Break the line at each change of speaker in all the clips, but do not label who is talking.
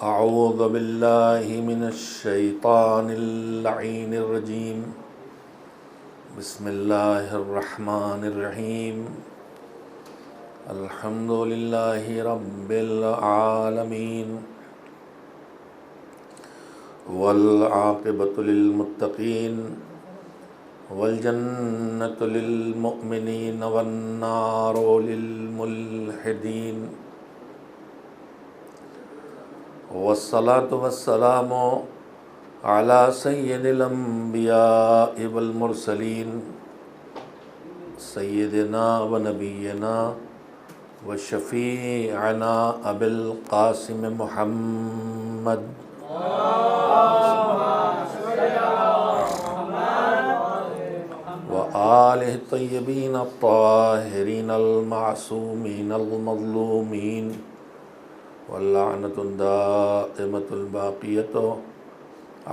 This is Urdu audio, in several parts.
اعوذ باللہ من الشیطان اللعین الرجیم بسم اللہ الرحمن الرحیم الحمد للہ رب العالمین والعاقبۃ للمتقین والجنۃ للمؤمنین والنار للملحدین والصلاة والسلام على سید الانبیاء والمرسلین سیدنا و نبینا و شفیعنا ابی القاسم محمد و آلہ الطیبین الطاہرین المعصومین المظلومین واللعنۃ الدائمۃ الباقیۃ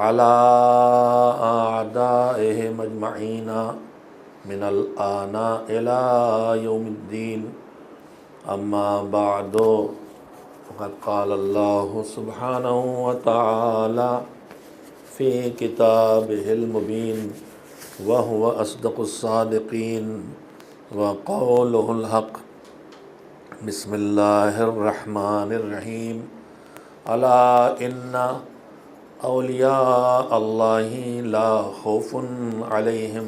علی اعدائہم اجمعین من الآن الی یوم الدین اما بعد فقد قال اللہ سبحانہ وتعالی فی کتابہ المبین وہو اصدق الصادقین وقولہ الحق بسم اللہ الرحمن الرحیم الا ان اولیاء اللہ لا خوف علیہم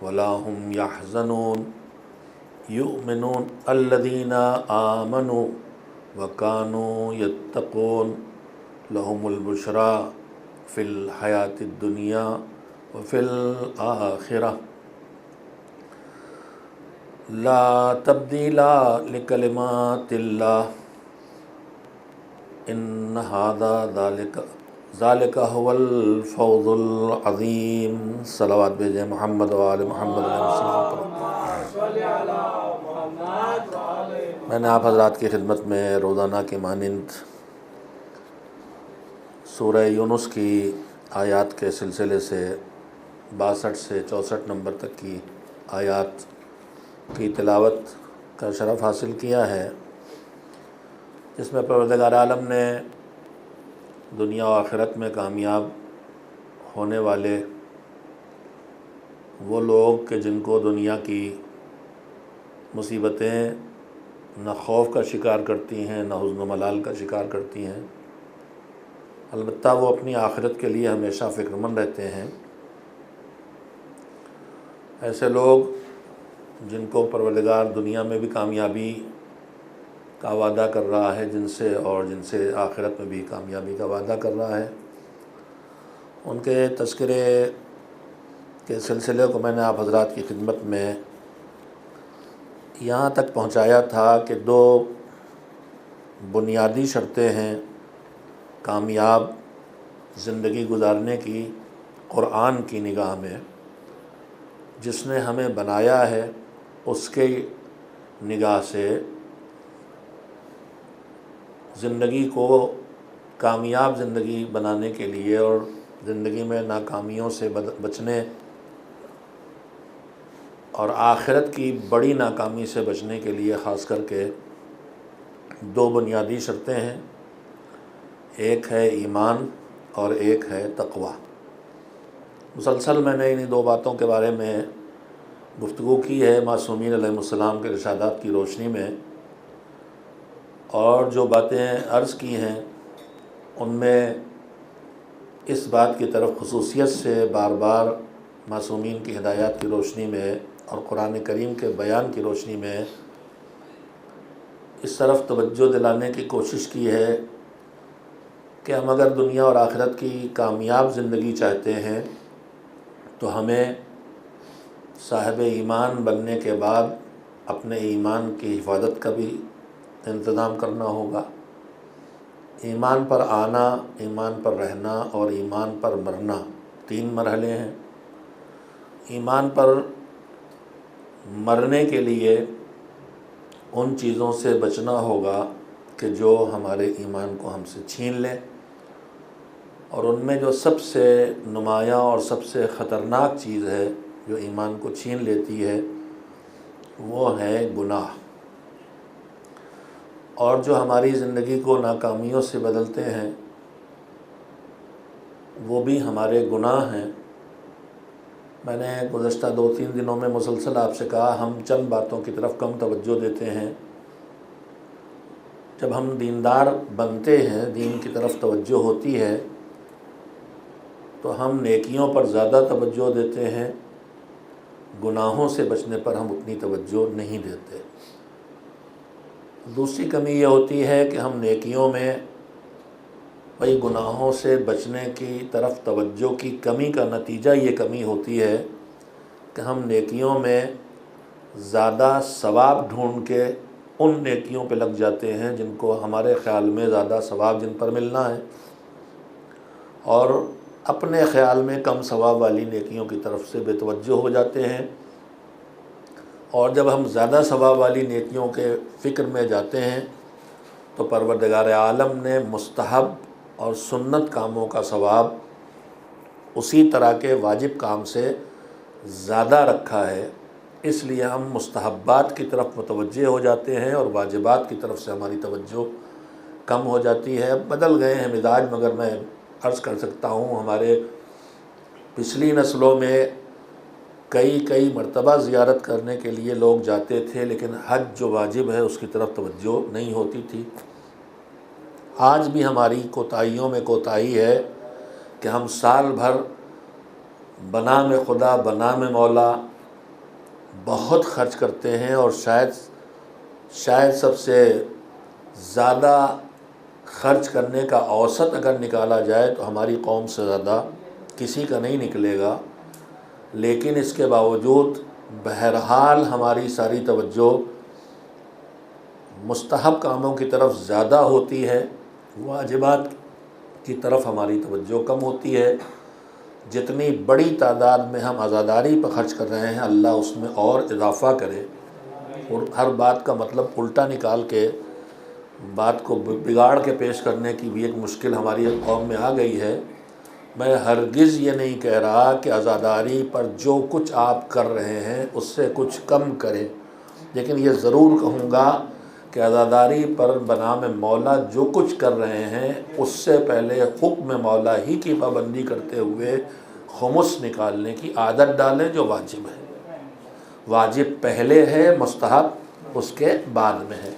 ولا هم يحزنون یؤمنون الذین آمنوا وکانوا یتقون لهم البشریٰ فی الحیاۃ الدنیا وفی الآخرہ لا تبدیل لکلمات اللہ ان ھذا ذالک هو الفوز العظیم۔ صلوات بھیجیں محمد و آل محمد علیہ السلام پر۔ میں نے آپ حضرات کی خدمت میں روزانہ کی مانند سورہ یونس کی آیات کے سلسلے سے 62 سے 64 نمبر تک کی آیات کی تلاوت کا شرف حاصل کیا ہے، جس میں پروردگار عالم نے دنیا و آخرت میں کامیاب ہونے والے وہ لوگ کہ جن کو دنیا کی مصیبتیں نہ خوف کا شکار کرتی ہیں نہ حزن و ملال کا شکار کرتی ہیں، البتہ وہ اپنی آخرت کے لیے ہمیشہ فکر مند رہتے ہیں، ایسے لوگ جن کو پروردگار دنیا میں بھی کامیابی کا وعدہ کر رہا ہے جن سے آخرت میں بھی کامیابی کا وعدہ کر رہا ہے، ان کے تذکرے کے سلسلے کو میں نے آپ حضرات کی خدمت میں یہاں تک پہنچایا تھا کہ 2 بنیادی شرطیں ہیں کامیاب زندگی گزارنے کی قرآن کی نگاہ میں، جس نے ہمیں بنایا ہے اس کے نگاہ سے زندگی کو کامیاب زندگی بنانے کے لیے اور زندگی میں ناکامیوں سے بچنے اور آخرت کی بڑی ناکامی سے بچنے کے لیے خاص کر کے 2 بنیادی شرطیں ہیں، ایک ہے ایمان اور ایک ہے تقوی۔ مسلسل میں نے انہی 2 باتوں کے بارے میں گفتگو کی ہے معصومین علیہ السلام کے ارشادات کی روشنی میں، اور جو باتیں عرض کی ہیں ان میں اس بات کی طرف خصوصیت سے بار بار معصومین کی ہدایات کی روشنی میں اور قرآن کریم کے بیان کی روشنی میں اس طرف توجہ دلانے کی کوشش کی ہے کہ ہم اگر دنیا اور آخرت کی کامیاب زندگی چاہتے ہیں تو ہمیں صاحب ایمان بننے کے بعد اپنے ایمان کی حفاظت کا بھی انتظام کرنا ہوگا، ایمان پر آنا، ایمان پر رہنا اور ایمان پر مرنا 3 مرحلے ہیں۔ ایمان پر مرنے کے لیے ان چیزوں سے بچنا ہوگا کہ جو ہمارے ایمان کو ہم سے چھین لیں، اور ان میں جو سب سے نمایاں اور سب سے خطرناک چیز ہے جو ایمان کو چھین لیتی ہے وہ ہے گناہ، اور جو ہماری زندگی کو ناکامیوں سے بدلتے ہیں وہ بھی ہمارے گناہ ہیں۔ میں نے گزشتہ 2-3 دنوں میں مسلسل آپ سے کہا ہم چند باتوں کی طرف کم توجہ دیتے ہیں۔ جب ہم دیندار بنتے ہیں، دین کی طرف توجہ ہوتی ہے تو ہم نیکیوں پر زیادہ توجہ دیتے ہیں، گناہوں سے بچنے پر ہم اتنی توجہ نہیں دیتے۔ دوسری کمی یہ ہوتی ہے کہ ہم نیکیوں میں بھئی گناہوں سے بچنے کی طرف توجہ کی کمی کا نتیجہ یہ کمی ہوتی ہے کہ ہم نیکیوں میں زیادہ ثواب ڈھونڈ کے ان نیکیوں پہ لگ جاتے ہیں جن کو ہمارے خیال میں زیادہ ثواب جن پر ملنا ہے، اور اپنے خیال میں کم ثواب والی نیکیوں کی طرف سے بے توجہ ہو جاتے ہیں۔ اور جب ہم زیادہ ثواب والی نیکیوں کے فکر میں جاتے ہیں تو پروردگار عالم نے مستحب اور سنت کاموں کا ثواب اسی طرح کے واجب کام سے زیادہ رکھا ہے، اس لیے ہم مستحبات کی طرف متوجہ ہو جاتے ہیں اور واجبات کی طرف سے ہماری توجہ کم ہو جاتی ہے۔ بدل گئے ہیں مزاج، مگر میں عرض کر سکتا ہوں ہمارے پچھلی نسلوں میں کئی مرتبہ زیارت کرنے کے لیے لوگ جاتے تھے، لیکن حج جو واجب ہے اس کی طرف توجہ نہیں ہوتی تھی۔ آج بھی ہماری کوتاہیوں میں کوتاہی ہے کہ ہم سال بھر بنام خدا بنام مولا بہت خرچ کرتے ہیں، اور شاید سب سے زیادہ خرچ کرنے کا اوسط اگر نکالا جائے تو ہماری قوم سے زیادہ کسی کا نہیں نکلے گا، لیکن اس کے باوجود بہرحال ہماری ساری توجہ مستحب کاموں کی طرف زیادہ ہوتی ہے، واجبات کی طرف ہماری توجہ کم ہوتی ہے۔ جتنی بڑی تعداد میں ہم عزاداری پر خرچ کر رہے ہیں اللہ اس میں اور اضافہ کرے، اور ہر بات کا مطلب الٹا نکال کے بات کو بگاڑ کے پیش کرنے کی بھی ایک مشکل ہماری قوم میں آ گئی ہے۔ میں ہرگز یہ نہیں کہہ رہا کہ عزاداری پر جو کچھ آپ کر رہے ہیں اس سے کچھ کم کریں، لیکن یہ ضرور کہوں گا کہ عزاداری پر بنام مولا جو کچھ کر رہے ہیں اس سے پہلے حکم مولا ہی کی پابندی کرتے ہوئے خمس نکالنے کی عادت ڈالیں جو واجب ہے۔ واجب پہلے ہے، مستحب اس کے بعد میں ہے۔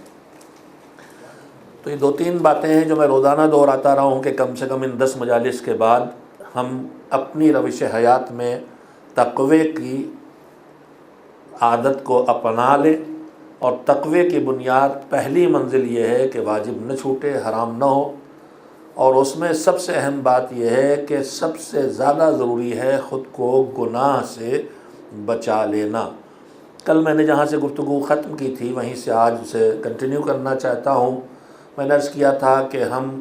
تو یہ 2-3 باتیں ہیں جو میں روزانہ دہراتا رہا ہوں کہ کم سے کم ان 10 مجالس کے بعد ہم اپنی روش حیات میں تقوی کی عادت کو اپنا لیں، اور تقوی کی بنیاد پہلی منزل یہ ہے کہ واجب نہ چھوٹے، حرام نہ ہو، اور اس میں سب سے اہم بات یہ ہے کہ سب سے زیادہ ضروری ہے خود کو گناہ سے بچا لینا۔ کل میں نے جہاں سے گفتگو ختم کی تھی وہیں سے آج اسے کنٹینیو کرنا چاہتا ہوں۔ میں نے عرض کیا تھا کہ ہم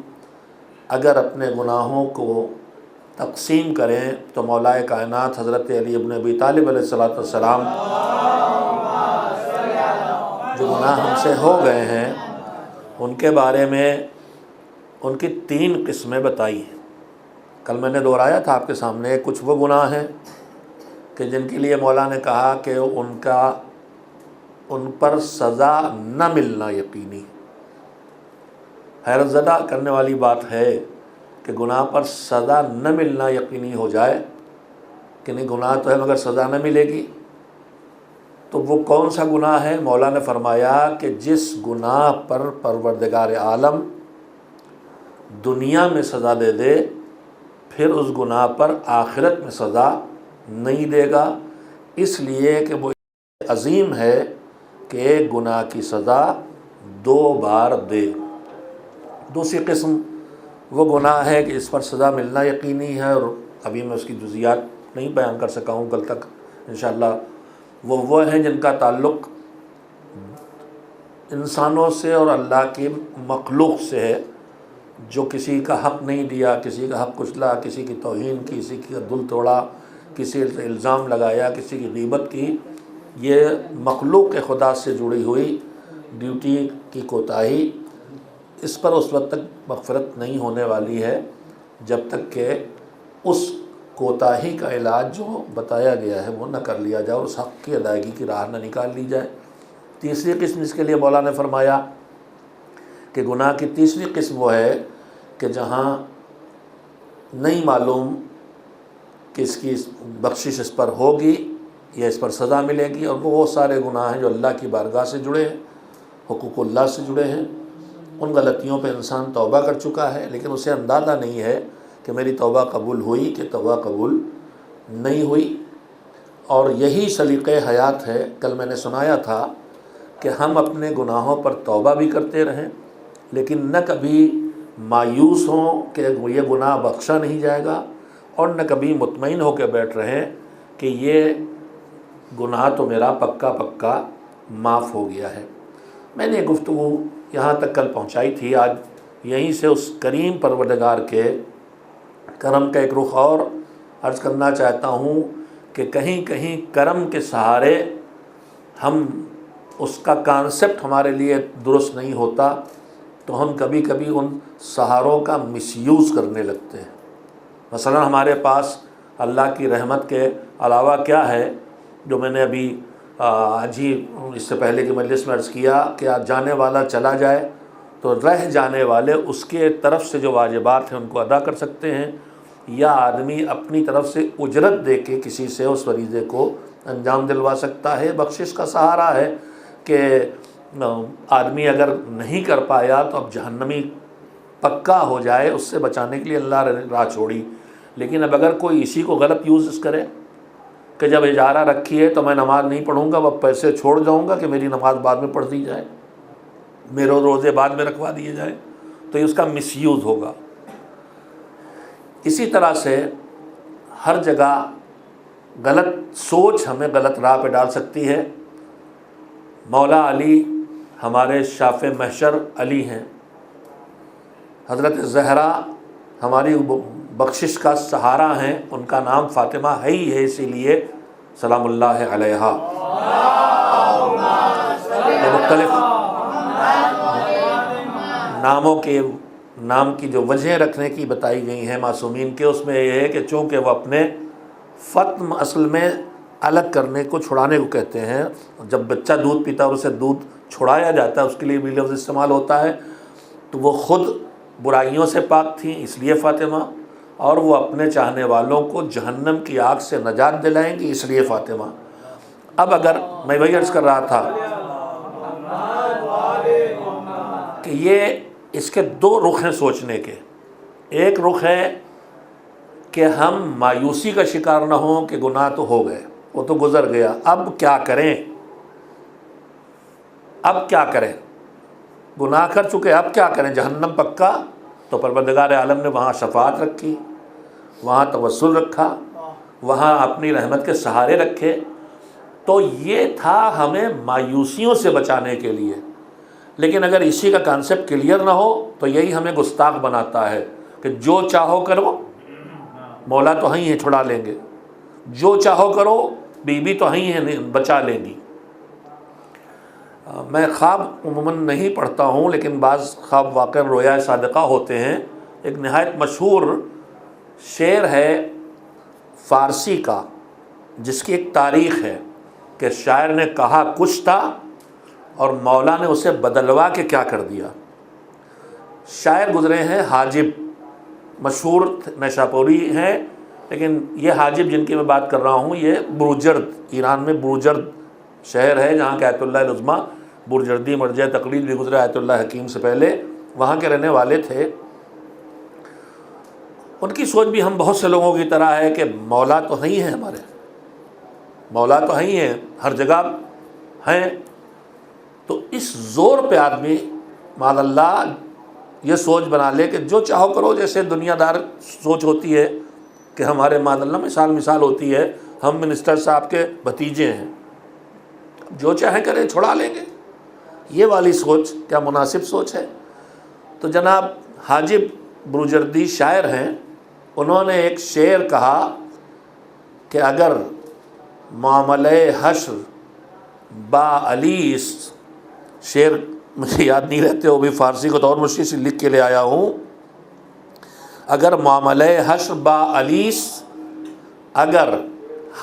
اگر اپنے گناہوں کو تقسیم کریں تو مولا کائنات حضرت علی ابن ابی طالب علیہ السلام جو گناہ ہم سے ہو گئے ہیں ان کے بارے میں ان کی 3 قسمیں بتائی ہیں۔ کل میں نے دہرایا تھا آپ کے سامنے، کچھ وہ گناہ ہیں کہ جن کے لیے مولا نے کہا کہ ان پر سزا نہ ملنا یقینی۔ حیرت زدہ کرنے والی بات ہے کہ گناہ پر سزا نہ ملنا یقینی ہو جائے کہ نہیں، گناہ تو ہے مگر سزا نہ ملے گی، تو وہ کون سا گناہ ہے؟ مولا نے فرمایا کہ جس گناہ پر پروردگار عالم دنیا میں سزا دے دے پھر اس گناہ پر آخرت میں سزا نہیں دے گا، اس لیے کہ وہ عظیم ہے کہ ایک گناہ کی سزا 2 بار دے۔ دوسری قسم وہ گناہ ہے کہ اس پر سزا ملنا یقینی ہے، اور ابھی میں اس کی جزیات نہیں بیان کر سکا ہوں، کل تک انشاءاللہ۔ وہ ہیں جن کا تعلق انسانوں سے اور اللہ کی مخلوق سے ہے، جو کسی کا حق نہیں دیا، کسی کا حق کچلا، کسی کی توہین کی، کسی کا دل توڑا، کسی سے الزام لگایا، کسی کی غیبت کی، یہ مخلوق خدا سے جڑی ہوئی ڈیوٹی کی کوتاہی، اس پر اس وقت تک مغفرت نہیں ہونے والی ہے جب تک کہ اس کوتاہی کا علاج جو بتایا گیا ہے وہ نہ کر لیا جائے اور اس حق کی ادائیگی کی راہ نہ نکال لی جائے۔ تیسری قسم اس کے لیے مولا نے فرمایا کہ گناہ کی تیسری قسم وہ ہے کہ جہاں نہیں معلوم کہ اس کی بخشش اس پر ہوگی یا اس پر سزا ملے گی، اور وہ سارے گناہ ہیں جو اللہ کی بارگاہ سے جڑے ہیں، حقوق اللہ سے جڑے ہیں۔ ان غلطیوں پہ انسان توبہ کر چکا ہے، لیکن اسے اندازہ نہیں ہے کہ میری توبہ قبول ہوئی کہ توبہ قبول نہیں ہوئی۔ اور یہی سلیقہ حیات ہے۔ کل میں نے سنایا تھا کہ ہم اپنے گناہوں پر توبہ بھی کرتے رہیں، لیکن نہ کبھی مایوس ہوں کہ یہ گناہ بخشا نہیں جائے گا، اور نہ کبھی مطمئن ہو کے بیٹھ رہیں کہ یہ گناہ تو میرا پکا پکا معاف ہو گیا ہے۔ میں نے گفتگو یہاں تک کل پہنچائی تھی، آج یہیں سے اس کریم پروردگار کے کرم کا ایک رخ اور عرض کرنا چاہتا ہوں کہ کہیں کہیں کرم کے سہارے ہم اس کا کانسیپٹ ہمارے لیے درست نہیں ہوتا، تو ہم کبھی کبھی ان سہاروں کا مس یوز کرنے لگتے ہیں۔ مثلا ہمارے پاس اللہ کی رحمت کے علاوہ کیا ہے، جو میں نے ابھی آج ہی اس سے پہلے کی مجلس میں عرض کیا کہ جانے والا چلا جائے تو رہ جانے والے اس کے طرف سے جو واجبات ہیں ان کو ادا کر سکتے ہیں، یا آدمی اپنی طرف سے اجرت دے کے کسی سے اس فریضے کو انجام دلوا سکتا ہے۔ بخشش کا سہارا ہے کہ آدمی اگر نہیں کر پایا تو اب جہنمی پکا ہو جائے، اس سے بچانے کے لیے اللہ نے راہ چھوڑی۔ لیکن اب اگر کوئی اسی کو غلط یوز کرے کہ جب اجارہ رکھی ہے تو میں نماز نہیں پڑھوں گا، وہ پیسے چھوڑ جاؤں گا کہ میری نماز بعد میں پڑھ دی جائے، میرے روزے بعد میں رکھوا دیے جائیں، تو یہ اس کا مس یوز ہوگا۔ اسی طرح سے ہر جگہ غلط سوچ ہمیں غلط راہ پہ ڈال سکتی ہے۔ مولا علی ہمارے شافع محشر علی ہیں، حضرت زہرا ہماری بخشش کا سہارا ہیں، ان کا نام فاطمہ ہے ہی ہے، اسی لیے سلام اللہ علیہا۔ مختلف نام کی جو وجہیں رکھنے کی بتائی گئی ہیں معصومین کے، اس میں یہ ہے کہ چونکہ وہ اپنے فتم اصل میں الگ کرنے کو، چھڑانے کو کہتے ہیں۔ جب بچہ دودھ پیتا ہے اور اسے دودھ چھڑایا جاتا ہے، اس کے لیے بھی لفظ استعمال ہوتا ہے، تو وہ خود برائیوں سے پاک تھیں اس لیے فاطمہ، اور وہ اپنے چاہنے والوں کو جہنم کی آگ سے نجات دلائیں گی اس لیے فاطمہ۔ اب اگر میں وہی عرض کر رہا تھا کہ یہ اس کے دو رخ ہیں سوچنے کے۔ ایک رخ ہے کہ ہم مایوسی کا شکار نہ ہوں کہ گناہ تو ہو گئے، وہ تو گزر گیا، اب کیا کریں، اب کیا کریں، گناہ کر چکے اب کیا کریں، جہنم پکا۔ تو پروردگار عالم نے وہاں شفاعت رکھی، وہاں توسل رکھا، وہاں اپنی رحمت کے سہارے رکھے۔ تو یہ تھا ہمیں مایوسیوں سے بچانے کے لیے۔ لیکن اگر اسی کا کانسیپٹ کلیئر نہ ہو تو یہی ہمیں گستاخ بناتا ہے کہ جو چاہو کرو، مولا تو ہی ہیں چھڑا لیں گے، جو چاہو کرو، بیوی تو ہی ہیں بچا لیں گی۔ میں خواب عموماً نہیں پڑھتا ہوں، لیکن بعض خواب واقع رویا صادقہ ہوتے ہیں۔ ایک نہایت مشہور شعر ہے فارسی کا، جس کی ایک تاریخ ہے کہ شاعر نے کہا کچھ تھا اور مولا نے اسے بدلوا کے کیا کر دیا۔ شاعر گزرے ہیں حاجب، مشہور نیشاپوری ہیں، لیکن یہ حاجب جن کی میں بات کر رہا ہوں یہ بروجرد، ایران میں بروجرد شہر ہے جہاں کہ آیت اللہ العظمیٰ بروجردی مرجع تقلید بھی گزرے آیت اللہ حکیم سے پہلے، وہاں کے رہنے والے تھے۔ ان کی سوچ بھی ہم بہت سے لوگوں کی طرح ہے کہ مولا تو ہی ہیں، ہمارے مولا تو ہی ہیں، ہر جگہ ہیں۔ تو اس زور پہ آدمی معاذ اللہ یہ سوچ بنا لے کہ جو چاہو کرو، جیسے دنیا دار سوچ ہوتی ہے کہ ہمارے معاذ اللہ مثال ہوتی ہے، ہم منسٹر صاحب کے بھتیجے ہیں، جو چاہیں کریں چھڑا لیں گے۔ یہ والی سوچ کیا مناسب سوچ ہے؟ تو جناب حاجب بروجردی شاعر ہیں، انہوں نے ایک شعر کہا کہ اگر معاملہ حشر با علیس، شعر مجھے یاد نہیں رہتے، وہ بھی فارسی کو طور مشکل سے لکھ کے لے آیا ہوں۔ اگر معاملہ حشر با علیس، اگر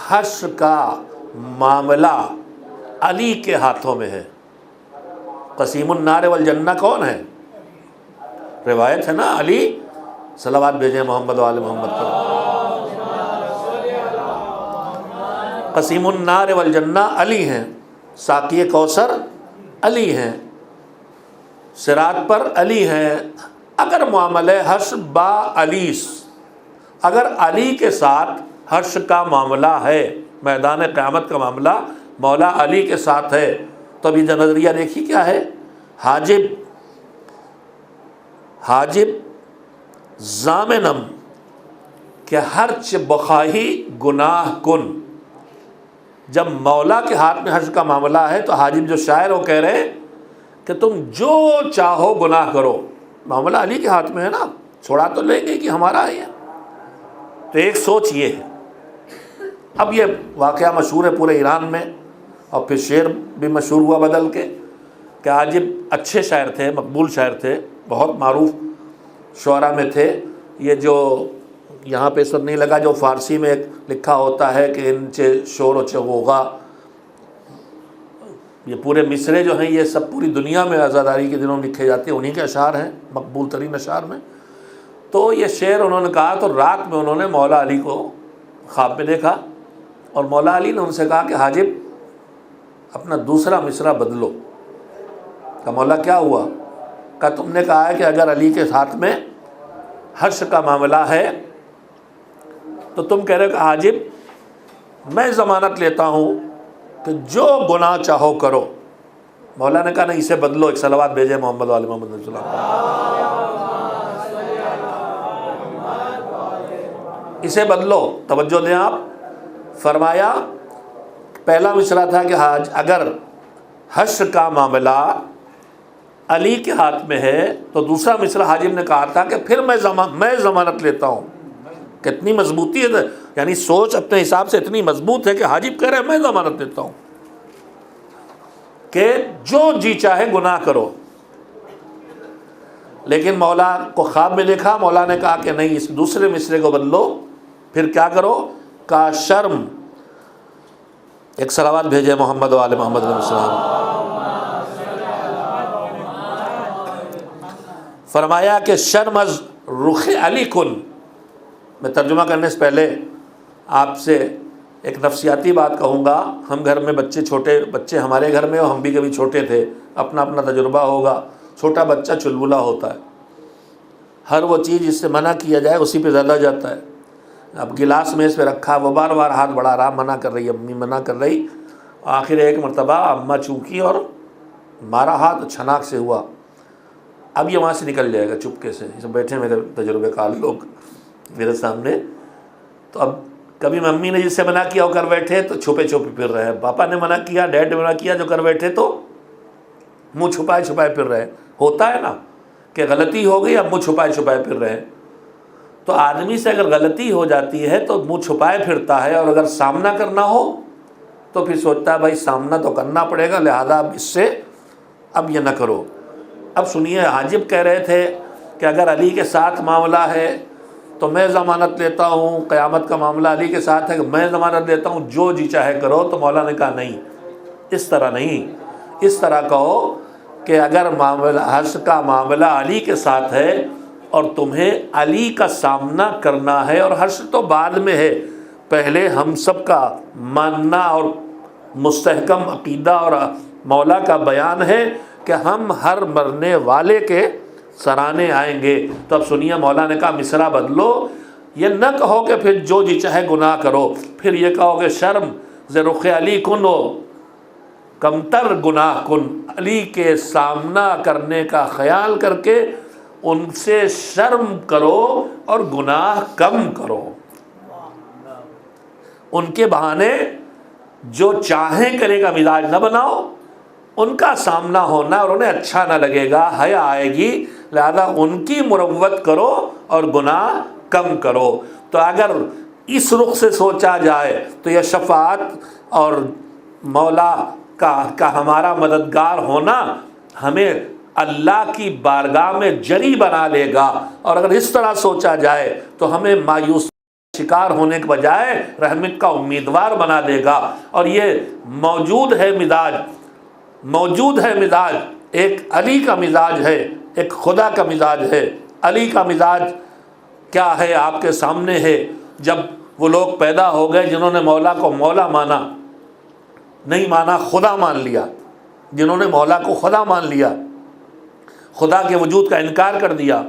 حشر کا معاملہ علی کے ہاتھوں میں ہے، قسیم النار والجنہ کون ہے؟ روایت ہے نا، علی صلوات بھیجیں محمد وآل محمد پر۔ قسیم النار والجنہ علی ہیں، ساقی کوثر علی ہیں، صراط پر علی ہیں۔ اگر معاملہ حشر با علیس، اگر علی کے ساتھ حشر کا معاملہ ہے، میدان قیامت کا معاملہ مولا علی کے ساتھ ہے، تو ابھی نظریہ دیکھی کیا ہے، حاجب ضامنم، کہ ہرچ بخواہی گناہ کن۔ جب مولا کے ہاتھ میں حشر کا معاملہ ہے تو حاجب جو شاعر وہ کہہ رہے ہیں کہ تم جو چاہو گناہ کرو، معاملہ علی کے ہاتھ میں ہے نا، چھوڑا تو لیں گے کہ ہمارا ہے۔ تو ایک سوچ یہ ہے۔ اب یہ واقعہ مشہور ہے پورے ایران میں، اور پھر شعر بھی مشہور ہوا بدل کے، کہ حاجب اچھے شاعر تھے، مقبول شاعر تھے، بہت معروف شعراء میں تھے۔ یہ جو یہاں پہ سب نہیں لگا، جو فارسی میں ایک لکھا ہوتا ہے کہ ان چے شور و چغوغا، یہ پورے مصرے جو ہیں یہ سب پوری دنیا میں عزاداری کے دنوں میں لکھے جاتے ہیں، انہی کے اشعار ہیں مقبول ترین اشعار میں۔ تو یہ شعر انہوں نے کہا، تو رات میں انہوں نے مولا علی کو خواب میں دیکھا، اور مولا علی نے ان سے کہا کہ حاجب اپنا دوسرا مصرع بدلو۔ کہ مولا کیا ہوا؟ کہ تم نے کہا ہے کہ اگر علی کے ساتھ میں حشر کا معاملہ ہے تو تم کہہ رہے ہو کہ حاجب میں ضمانت لیتا ہوں کہ جو گناہ چاہو کرو۔ مولا نے کہا نہیں، اسے بدلو، ایک صلوات بھیجے محمد وآل محمد صلی اللہ علیہ وسلم، اسے بدلو۔ توجہ دیں آپ، فرمایا پہلا مصرع تھا کہ اگر حشر کا معاملہ علی کے ہاتھ میں ہے، تو دوسرا مصرع حاجب نے کہا تھا کہ پھر میں ضمانت لیتا ہوں۔ کتنی مضبوطی ہے، یعنی سوچ اپنے حساب سے اتنی مضبوط ہے کہ حاجب کہہ رہے ہیں میں ضمانت دیتا ہوں کہ جو جی چاہے گناہ کرو۔ لیکن مولا کو خواب میں دیکھا، مولا نے کہا کہ نہیں، اس دوسرے مصرے کو بدلو، پھر کیا کرو؟ کا شرم، ایک صلوات بھیجے محمد وآل محمد علیہ السلام۔ فرمایا کہ شرم از رخ علی کن۔ میں ترجمہ کرنے سے پہلے آپ سے ایک نفسیاتی بات کہوں گا۔ ہم گھر میں چھوٹے بچے ہمارے گھر میں، اور ہم بھی کبھی چھوٹے تھے، اپنا اپنا تجربہ ہوگا۔ چھوٹا بچہ چلبلا ہوتا ہے، ہر وہ چیز جس سے منع کیا جائے اسی پہ زیادہ جاتا ہے۔ اب گلاس میز پہ رکھا، وہ بار بار ہاتھ بڑھا رہا، منع کر رہی، امی منع کر رہی، آخر ایک مرتبہ اماں چونکی اور مارا ہاتھ، چھناک سے ہوا۔ اب یہ وہاں سے نکل جائے گا چپکے سے۔ یہ سب بیٹھے میرے تجربے کار لوگ میرے سامنے، تو اب کبھی ممی نے جس سے منع کیا وہ کر بیٹھے تو چھپے چھپے پھر رہے، پاپا نے منع کیا، ڈیڈ نے منع کیا، جو کر بیٹھے تو منہ چھپائے چھپائے پھر رہے۔ ہوتا ہے نا کہ غلطی ہو گئی، اب منہ چھپائے چھپائے پھر رہے۔ تو آدمی سے اگر غلطی ہو جاتی ہے تو منہ چھپائے پھرتا ہے، اور اگر سامنا کرنا ہو تو پھر سوچتا ہے بھائی سامنا تو کرنا پڑے گا، لہذا اب اس سے اب یہ نہ کرو۔ اب سنیے، حاجب کہہ رہے تھے کہ اگر علی کے ساتھ معاملہ ہے تو میں ضمانت لیتا ہوں، قیامت کا معاملہ علی کے ساتھ ہے کہ میں ضمانت لیتا ہوں، جو جی چاہے کرو۔ تو مولا نے کہا نہیں، اس طرح نہیں، اس طرح کہو کہ اگر معاملہ حشر کا معاملہ علی کے ساتھ ہے اور تمہیں علی کا سامنا کرنا ہے، اور حشر تو بعد میں ہے، پہلے ہم سب کا ماننا اور مستحکم عقیدہ اور مولا کا بیان ہے کہ ہم ہر مرنے والے کے سرانے آئیں گے۔ تو اب سنیے، مولا نے کہا مصرع بدلو، یہ نہ کہو کہ پھر جو جی چاہے گناہ کرو، پھر یہ کہو کہ شرم ز رخ علی کن و کمتر گناہ کن، علی کے سامنا کرنے کا خیال کر کے ان سے شرم کرو اور گناہ کم کرو۔ ان کے بہانے جو چاہیں کرے گا مزاج نہ بناؤ، ان کا سامنا ہونا اور انہیں اچھا نہ لگے گا، حیا آئے گی، لہذا ان کی مروت کرو اور گناہ کم کرو۔ تو اگر اس رخ سے سوچا جائے تو یہ شفاعت اور مولا کا ہمارا مددگار ہونا ہمیں اللہ کی بارگاہ میں جری بنا لے گا، اور اگر اس طرح سوچا جائے تو ہمیں مایوس شکار ہونے کے بجائے رحمت کا امیدوار بنا دے گا۔ اور یہ موجود ہے مزاج، ایک علی کا مزاج ہے ایک خدا کا مزاج ہے۔ علی کا مزاج کیا ہے آپ کے سامنے ہے۔ جب وہ لوگ پیدا ہو گئے جنہوں نے مولا کو مولا مانا، نہیں مانا خدا مان لیا، جنہوں نے مولا کو خدا مان لیا، خدا کے وجود کا انکار کر دیا،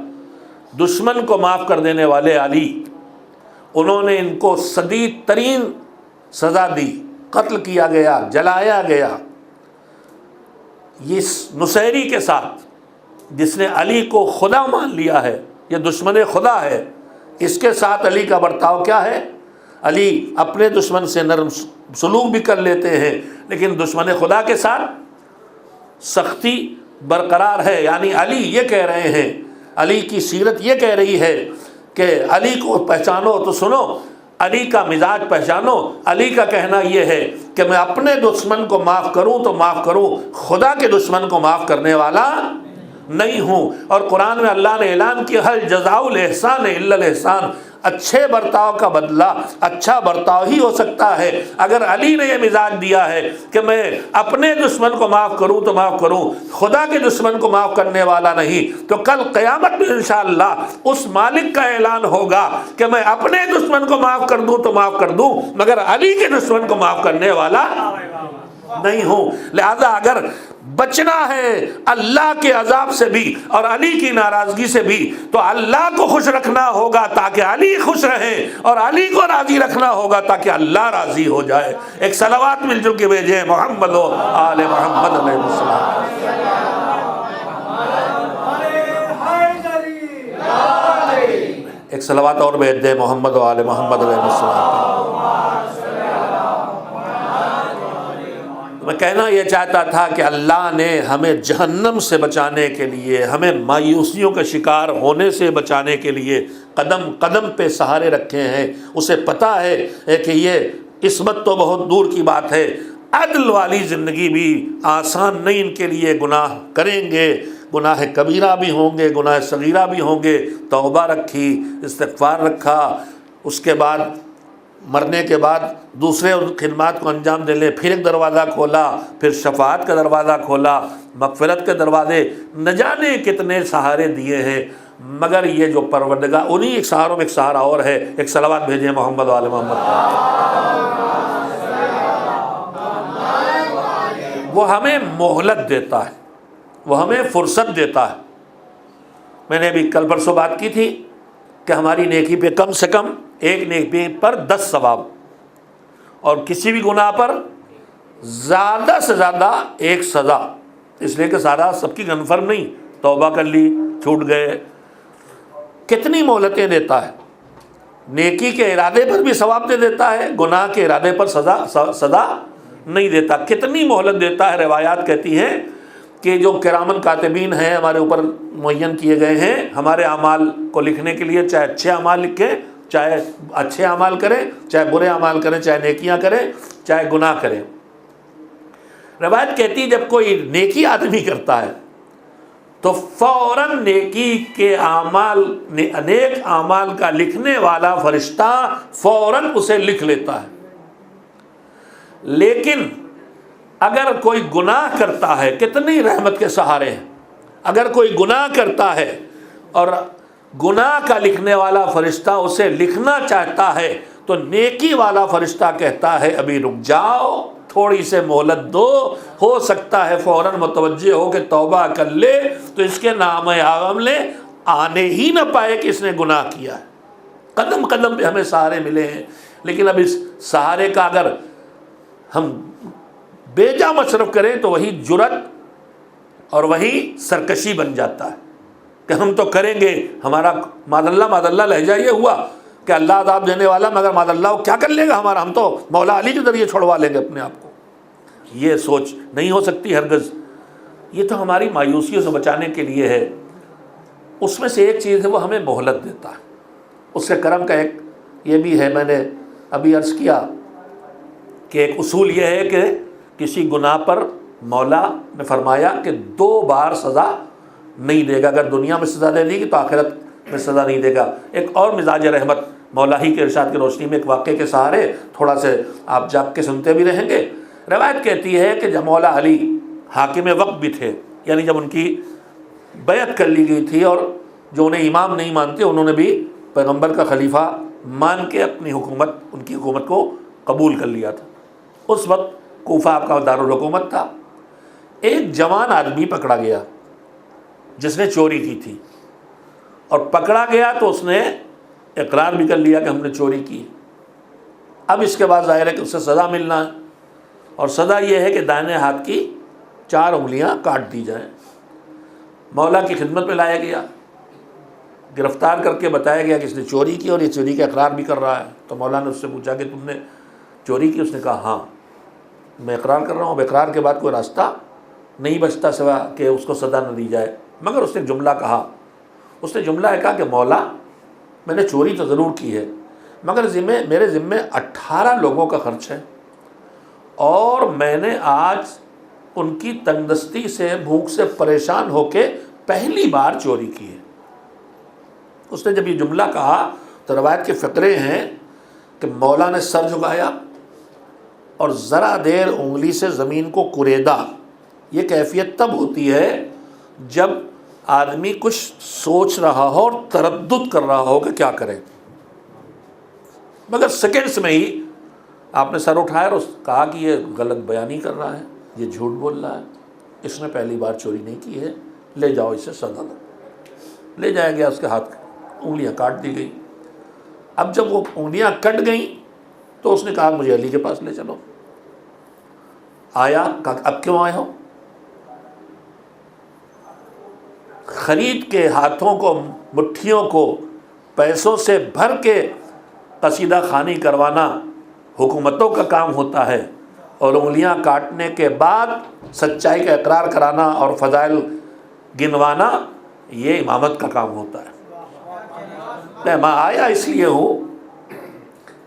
دشمن کو معاف کر دینے والے علی، انہوں نے ان کو شدید ترین سزا دی، قتل کیا گیا، جلایا گیا۔ یہ نصیری کے ساتھ جس نے علی کو خدا مان لیا ہے، یہ دشمن خدا ہے، اس کے ساتھ علی کا برتاؤ کیا ہے؟ علی اپنے دشمن سے نرم سلوک بھی کر لیتے ہیں، لیکن دشمن خدا کے ساتھ سختی برقرار ہے۔ یعنی علی یہ کہہ رہے ہیں، علی کی سیرت یہ کہہ رہی ہے کہ علی کو پہچانو تو سنو، علی کا مزاج پہچانو۔ علی کا کہنا یہ ہے کہ میں اپنے دشمن کو معاف کروں تو معاف کروں، خدا کے دشمن کو معاف کرنے والا نہیں ہوں۔ اور قرآن میں اللہ نے اعلان کیا، حل جزاء الاحسان الا الاحسان، اچھے برتاؤ کا بدلہ اچھا برتاؤ ہی ہو سکتا ہے۔ اگر علی نے یہ مزاج دیا ہے کہ میں اپنے دشمن کو معاف کروں تو معاف کروں، خدا کے دشمن کو معاف کرنے والا نہیں، تو کل قیامت میں انشاءاللہ اس مالک کا اعلان ہوگا کہ میں اپنے دشمن کو معاف کر دوں تو معاف کر دوں، مگر علی کے دشمن کو معاف کرنے والا نہیں ہوں۔ لہذا اگر بچنا ہے اللہ کے عذاب سے بھی اور علی کی ناراضگی سے بھی، تو اللہ کو خوش رکھنا ہوگا تاکہ علی خوش رہے، اور علی کو راضی رکھنا ہوگا تاکہ اللہ راضی ہو جائے۔ ایک صلوات مل جل کے بھیجیں محمد و آل محمد علیہ السلام۔ ایک صلوات اور بھیج دیں محمد و آل محمد علیہ السلام۔ میں کہنا یہ چاہتا تھا کہ اللہ نے ہمیں جہنم سے بچانے کے لیے، ہمیں مایوسیوں کا شکار ہونے سے بچانے کے لیے قدم قدم پہ سہارے رکھے ہیں۔ اسے پتہ ہے کہ یہ عصمت تو بہت دور کی بات ہے، عدل والی زندگی بھی آسان نہیں ان کے لیے۔ گناہ کریں گے، گناہ کبیرہ بھی ہوں گے، گناہ صغیرہ بھی ہوں گے، توبہ رکھی، استغفار رکھا، اس کے بعد مرنے کے بعد دوسرے خدمات کو انجام دے لیں، پھر ایک دروازہ کھولا، پھر شفاعت کا دروازہ کھولا، مغفرت کے دروازے، نہ جانے کتنے سہارے دیے ہیں، مگر یہ جو پروردگار، انہی ایک سہاروں میں ایک سہارا اور ہے۔ ایک صلوات بھیجیں محمد و آل محمد۔ وہ ہمیں مہلت دیتا ہے، وہ ہمیں فرصت دیتا ہے۔ میں نے ابھی کل پرسوں بات کی تھی کہ ہماری نیکی پہ کم سے کم ایک نیکی پر 10 ثواب، اور کسی بھی گناہ پر زیادہ سے زیادہ ایک سزا، اس لیے کہ سارا سب کی کنفرم نہیں، توبہ کر لی چھوٹ گئے۔ کتنی مہلتیں دیتا ہے، نیکی کے ارادے پر بھی ثواب دے دیتا ہے، گناہ کے ارادے پر سزا نہیں دیتا۔ کتنی مہلت دیتا ہے، روایات کہتی ہیں کہ جو کرامن کاتبین ہیں ہمارے اوپر معین کیے گئے ہیں ہمارے اعمال کو لکھنے کے لیے، چاہے اچھے اعمال لکھیں، چاہے اچھے اعمال کریں، چاہے برے اعمال کریں، چاہے نیکیاں کریں، چاہے گناہ کریں۔ روایت کہتی ہے جب کوئی نیکی آدمی کرتا ہے تو فوراً نیکی کے اعمال، نیک اعمال کا لکھنے والا فرشتہ فوراً اسے لکھ لیتا ہے۔ لیکن اگر کوئی گناہ کرتا ہے، کتنی رحمت کے سہارے ہیں، اگر کوئی گناہ کرتا ہے اور گناہ کا لکھنے والا فرشتہ اسے لکھنا چاہتا ہے تو نیکی والا فرشتہ کہتا ہے ابھی رک جاؤ، تھوڑی سے مہلت دو، ہو سکتا ہے فوراً متوجہ ہو کہ توبہ کر لے تو اس کے نام اعظم لے آنے ہی نہ پائے کہ اس نے گناہ کیا ہے۔ قدم قدم پہ ہمیں سہارے ملے ہیں، لیکن اب اس سہارے کا اگر ہم بیجا مصرف کریں تو وہی جرت اور وہی سرکشی بن جاتا ہے کہ ہم تو کریں گے، ہمارا معاذ اللہ لہجہ یہ ہوا کہ اللہ عذاب دینے والا، مگر معاذ اللہ وہ کیا کر لے گا ہمارا، ہم تو مولا علی کے ذریعے چھڑوا لیں گے اپنے آپ کو۔ یہ سوچ نہیں ہو سکتی ہرگز۔ یہ تو ہماری مایوسیوں سے بچانے کے لیے ہے۔ اس میں سے ایک چیز ہے وہ ہمیں مہلت دیتا ہے، اس کے کرم کا ایک یہ بھی ہے، میں نے ابھی عرض کیا کہ ایک اصول یہ ہے کہ کسی گناہ پر مولا نے فرمایا کہ 2 بار سزا نہیں دے گا، اگر دنیا میں سزا دے دی گی تو آخرت میں سزا نہیں دے گا۔ ایک اور مزاج رحمت مولا ہی کے ارشاد کی روشنی میں ایک واقعے کے سہارے تھوڑا سے آپ جاگ کے سنتے بھی رہیں گے۔ روایت کہتی ہے کہ جب مولا علی حاکم وقت بھی تھے، یعنی جب ان کی بیعت کر لی گئی تھی، اور جو انہیں امام نہیں مانتے انہوں نے بھی پیغمبر کا خلیفہ مان کے اپنی حکومت، ان کی حکومت کو قبول کر لیا تھا۔ اس وقت کوفہ آپ کا دارالحکومت تھا۔ ایک جوان آدمی پکڑا گیا جس نے چوری کی تھی، اور پکڑا گیا تو اس نے اقرار بھی کر لیا کہ ہم نے چوری کی۔ اب اس کے بعد ظاہر ہے کہ اسے سزا ملنا ہے، اور سزا یہ ہے کہ دائیں ہاتھ کی 4 انگلیاں کاٹ دی جائیں۔ مولا کی خدمت میں لایا گیا، گرفتار کر کے بتایا گیا کہ اس نے چوری کی، اور یہ چوری کا اقرار بھی کر رہا ہے۔ تو مولا نے اس سے پوچھا کہ تم نے چوری کی؟ اس نے کہا ہاں میں اقرار کر رہا ہوں۔ اب اقرار کے بعد کوئی راستہ نہیں بچتا سوا کہ اس کو سزا نہ دی جائے۔ مگر اس نے جملہ کہا، اس نے جملہ کہا کہ مولا میں نے چوری تو ضرور کی ہے، مگر میرے ذمے 18 لوگوں کا خرچ ہے، اور میں نے آج ان کی تنگدستی سے، بھوک سے پریشان ہو کے پہلی بار چوری کی ہے۔ اس نے جب یہ جملہ کہا تو روایت کے فقرے ہیں کہ مولا نے سر جھکایا اور ذرا دیر انگلی سے زمین کو کریدا۔ یہ کیفیت تب ہوتی ہے جب آدمی کچھ سوچ رہا ہو اور تردد کر رہا ہو کہ کیا کرے، مگر سیکنڈز میں ہی آپ نے سر اٹھایا اور کہا کہ یہ غلط بیانی کر رہا ہے، یہ جھوٹ بول رہا ہے، اس نے پہلی بار چوری نہیں کی ہے، لے جاؤ اسے سزا دو۔ لے جایا گیا، اس کے ہاتھ انگلیاں کاٹ دی گئی۔ اب جب وہ انگلیاں کٹ گئیں تو اس نے کہا مجھے علی کے پاس لے چلو۔ آیا، کہا اب کیوں آئے ہو؟ خرید کے ہاتھوں کو، مٹھیوں کو پیسوں سے بھر کے قصیدہ خوانی کروانا حکومتوں کا کام ہوتا ہے، اور انگلیاں کاٹنے کے بعد سچائی کا اقرار کرانا اور فضائل گنوانا یہ امامت کا کام ہوتا ہے۔ میں آیا اس لیے ہوں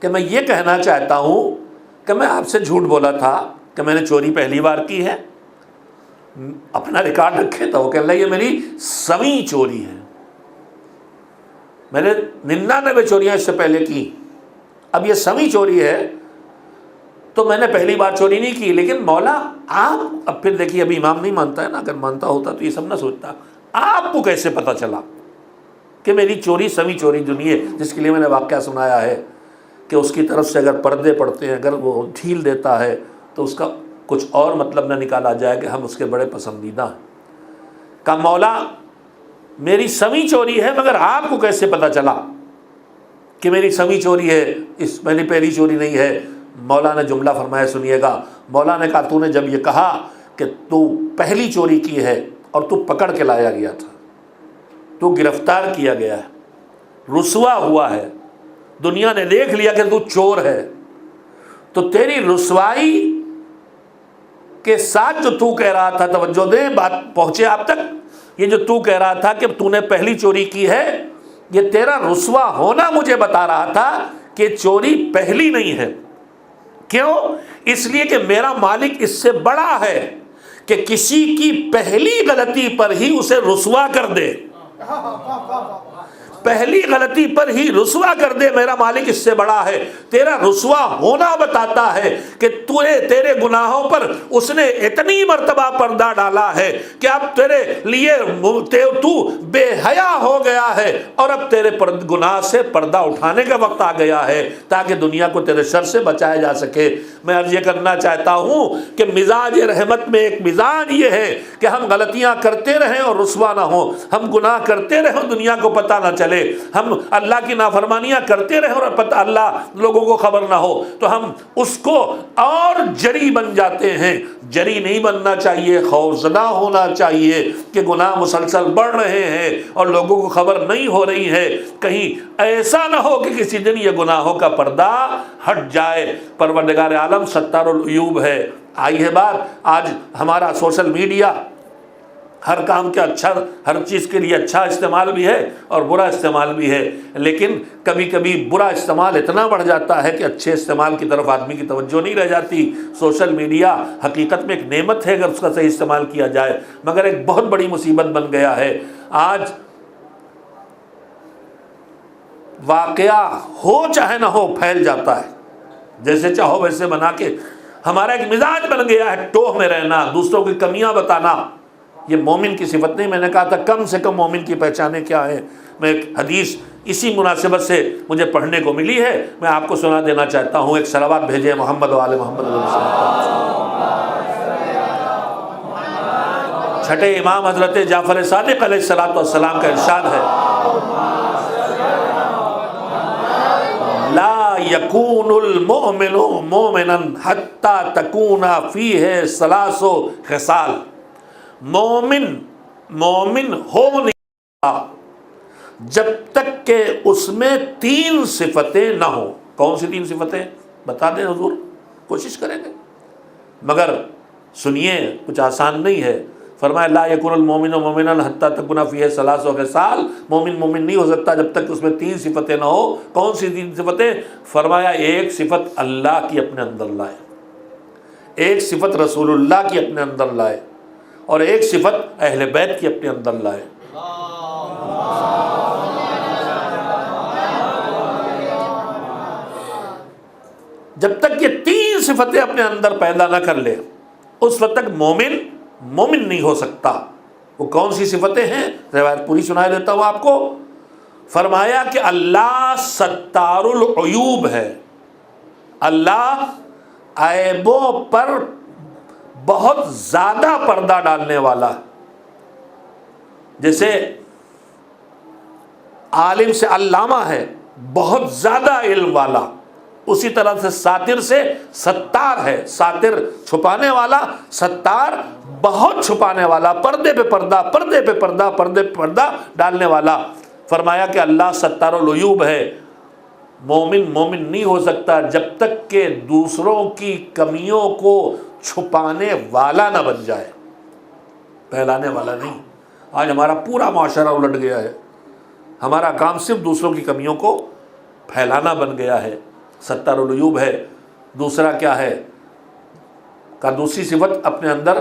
کہ میں یہ کہنا چاہتا ہوں کہ میں آپ سے جھوٹ بولا تھا کہ میں نے چوری پہلی بار کی ہے، اپنا ریکارڈ رکھے تو وہ کہنے لگا یہ میری 7ویں چوری ہے، میں نے 99 چوریاں اس سے پہلے کی، اب یہ 7ویں چوری ہے، تو میں نے پہلی بار چوری نہیں کی۔ لیکن مولا آپ، اب پھر دیکھیے ابھی امام نہیں مانتا ہے نا، اگر مانتا ہوتا تو یہ سب نہ سوچتا، آپ کو کیسے پتہ چلا کہ میری چوری 7ویں چوری دنیا ہے؟ جس کے لیے میں نے واقعہ سنایا ہے کہ اس کی طرف سے اگر پردے پڑتے ہیں، اگر وہ ڈھیل دیتا ہے تو اس کا کچھ اور مطلب نہ نکالا جائے کہ ہم اس کے بڑے پسندیدہ ہیں۔ کہا مولا میری 7ویں چوری ہے، مگر آپ کو کیسے پتہ چلا کہ میری 7ویں چوری ہے، اس میری پہلی چوری نہیں ہے؟ مولا نے جملہ فرمایا، سنیے گا۔ مولا نے کہا تو نے جب یہ کہا کہ تو پہلی چوری کی ہے اور تو پکڑ کے لایا گیا تھا، تو گرفتار کیا گیا ہے، رسوا ہوا ہے، دنیا نے دیکھ لیا کہ تو چور ہے، تو تیری رسوائی کے ساتھ جو تو کہہ رہا تھا، توجہ دیں بات پہنچے آپ تک، یہ جو تو کہہ رہا تھا کہ تو نے پہلی چوری کی ہے، یہ تیرا رسوا ہونا مجھے بتا رہا تھا کہ چوری پہلی نہیں ہے۔ کیوں؟ اس لیے کہ میرا مالک اس سے بڑا ہے کہ کسی کی پہلی غلطی پر ہی اسے رسوا کر دے، پہلی غلطی پر ہی رسوا کر دے، میرا مالک اس سے بڑا ہے۔ تیرا رسوا ہونا بتاتا ہے کہ تیرے گناہوں پر اس نے اتنی مرتبہ پردہ ڈالا ہے کہ اب تیرے لیے تو بے حیا ہو گیا ہے، اور اب تیرے گناہ سے پردہ اٹھانے کا وقت آ گیا ہے تاکہ دنیا کو تیرے شر سے بچایا جا سکے۔ میں عرض یہ کرنا چاہتا ہوں کہ مزاج رحمت میں ایک مزاج یہ ہے کہ ہم غلطیاں کرتے رہیں اور رسوا نہ ہوں، ہم گناہ کرتے رہیں دنیا کو پتہ نہ چلے، ہم اللہ کی نافرمانیاں کرتے رہیں اور پتہ اللہ لوگوں کو خبر نہ ہو، تو ہم اس کو اور جری بن جاتے ہیں۔ جری نہیں بننا چاہیے، خوفزدہ ہونا چاہیے کہ گناہ مسلسل بڑھ رہے ہیں اور لوگوں کو خبر نہیں ہو رہی ہے، کہیں ایسا نہ ہو کہ کسی دن یہ گناہوں کا پردہ ہٹ جائے۔ پروردگار عالم ستار العیوب ہے۔ آئی ہے بات، آج ہمارا سوشل میڈیا ہر کام کے اچھا، ہر چیز کے لیے اچھا استعمال بھی ہے اور برا استعمال بھی ہے، لیکن کبھی کبھی برا استعمال اتنا بڑھ جاتا ہے کہ اچھے استعمال کی طرف آدمی کی توجہ نہیں رہ جاتی۔ سوشل میڈیا حقیقت میں ایک نعمت ہے اگر اس کا صحیح استعمال کیا جائے، مگر ایک بہت بڑی مصیبت بن گیا ہے۔ آج واقعہ ہو چاہے نہ ہو پھیل جاتا ہے، جیسے چاہو ویسے بنا کے۔ ہمارا ایک مزاج بن گیا ہے ٹوہ میں رہنا، دوسروں کی کمیاں بتانا، یہ مومن کی صفت نہیں. میں نے کہا تھا کم سے کم مومن کی پہچانیں کیا ہیں. میں ایک حدیث اسی مناسبت سے مجھے پڑھنے کو ملی ہے, میں آپ کو سنا دینا چاہتا ہوں. ایک صلوات بھیجیں محمد و آل محمد علیہ وسلم. چھٹے امام حضرت جعفر صادق علیہ الصلوۃ والسلام کا ارشاد ہے, لا یکون المؤمن مومنا حتی تکون فیہ ثلاث خصال. مومن ہو نہیں سکتا جب تک کہ اس میں 3 صفتیں نہ ہوں. کون سی 3 صفتیں بتا دیں حضور, کوشش کریں گے, مگر سنیے کچھ آسان نہیں ہے. فرمایا لا یکون المؤمن مومنا حتی تکون فیہ ثلاث خصال. مومن نہیں ہو سکتا جب تک اس میں 3 صفتیں نہ ہو. کون سی 3 صفتیں؟ فرمایا ایک صفت اللہ کی اپنے اندر لائے, ایک صفت رسول اللہ کی اپنے اندر لائے, اور ایک صفت اہل بیت کی اپنے اندر لائے. جب تک یہ 3 صفتیں اپنے اندر پیدا نہ کر لے اس وقت تک مومن نہیں ہو سکتا. وہ کون سی صفتیں ہیں؟ روایت پوری سنا دیتا ہوں آپ کو. فرمایا کہ اللہ ستار العیوب ہے, اللہ عیبوں پر بہت زیادہ پردہ ڈالنے والا. جیسے عالم سے علامہ ہے, بہت زیادہ علم والا, اسی طرح سے ساتر سے ستار ہے, ساتر چھپانے والا, ستار بہت چھپانے والا, پردے پہ پردہ پردے پہ پردہ پردے پہ پردہ ڈالنے والا. فرمایا کہ اللہ ستار العیوب ہے. مومن نہیں ہو سکتا جب تک کہ دوسروں کی کمیوں کو چھپانے والا نہ بن جائے, پھیلانے والا نہیں. آج ہمارا پورا معاشرہ الٹ گیا ہے, ہمارا کام صرف دوسروں کی کمیوں کو پھیلانا بن گیا ہے. ستار العیوب ہے. دوسرا کیا ہے؟ کا دوسری صفت اپنے اندر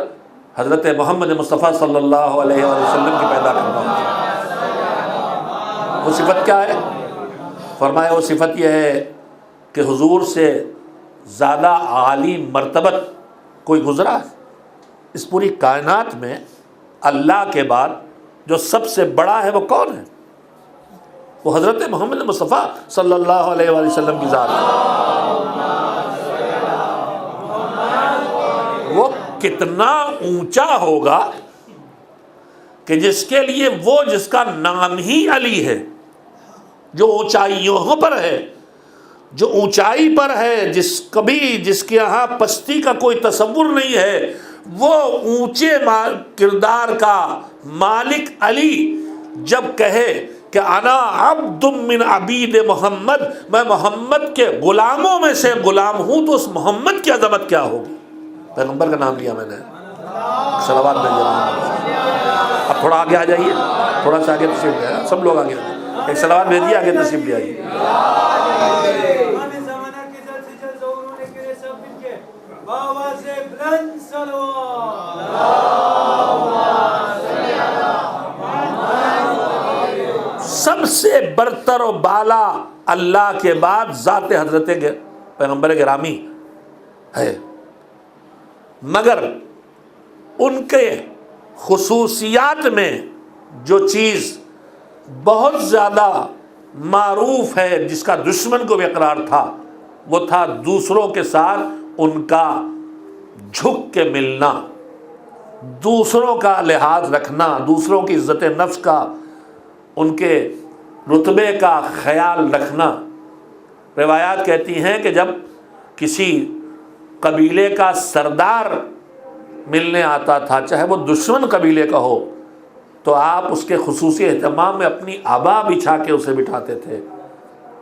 حضرت محمد مصطفیٰ صلی اللہ علیہ وآلہ وسلم کی پیدا کرنا. وہ صفت کیا ہے؟ فرمایا وہ صفت یہ ہے کہ حضور سے زیادہ عالی مرتبت کوئی گزرا ہے اس پوری کائنات میں؟ اللہ کے بعد جو سب سے بڑا ہے وہ کون ہے؟ وہ حضرت محمد مصطفیٰ صلی اللہ علیہ وآلہ وسلم کی ذات ہے. وہ کتنا اونچا ہوگا کہ جس کے لیے وہ جس کا نام ہی علی ہے, جو اونچائیوں پر ہے, جو اونچائی پر ہے, جس کے یہاں پستی کا کوئی تصور نہیں ہے, وہ اونچے کردار کا مالک علی جب کہے کہ انا عبد من عبید محمد, میں محمد کے غلاموں میں سے غلام ہوں, تو اس محمد کی عظمت کیا ہوگی؟ پیغمبر کا نام لیا میں نے, صلوات بھیجیے. اب تھوڑا آگے آ جائیے, تھوڑا سا آگے تشریف لے آئیے, سب لوگ آگے آئیے, ایک صلوات بھیجیے, آگے تشریف لے آئیے. سب سے برتر و بالا اللہ کے بعد ذات حضرت پیغمبر گرامی ہے, مگر ان کے خصوصیات میں جو چیز بہت زیادہ معروف ہے, جس کا دشمن کو بھی اقرار تھا, وہ تھا دوسروں کے ساتھ ان کا جھک کے ملنا, دوسروں کا لحاظ رکھنا, دوسروں کی عزت نفس کا, ان کے رتبے کا خیال رکھنا. روایات کہتی ہیں کہ جب کسی قبیلے کا سردار ملنے آتا تھا, چاہے وہ دشمن قبیلے کا ہو, تو آپ اس کے خصوصی اہتمام میں اپنی عبا بچھا کے اسے بٹھاتے تھے.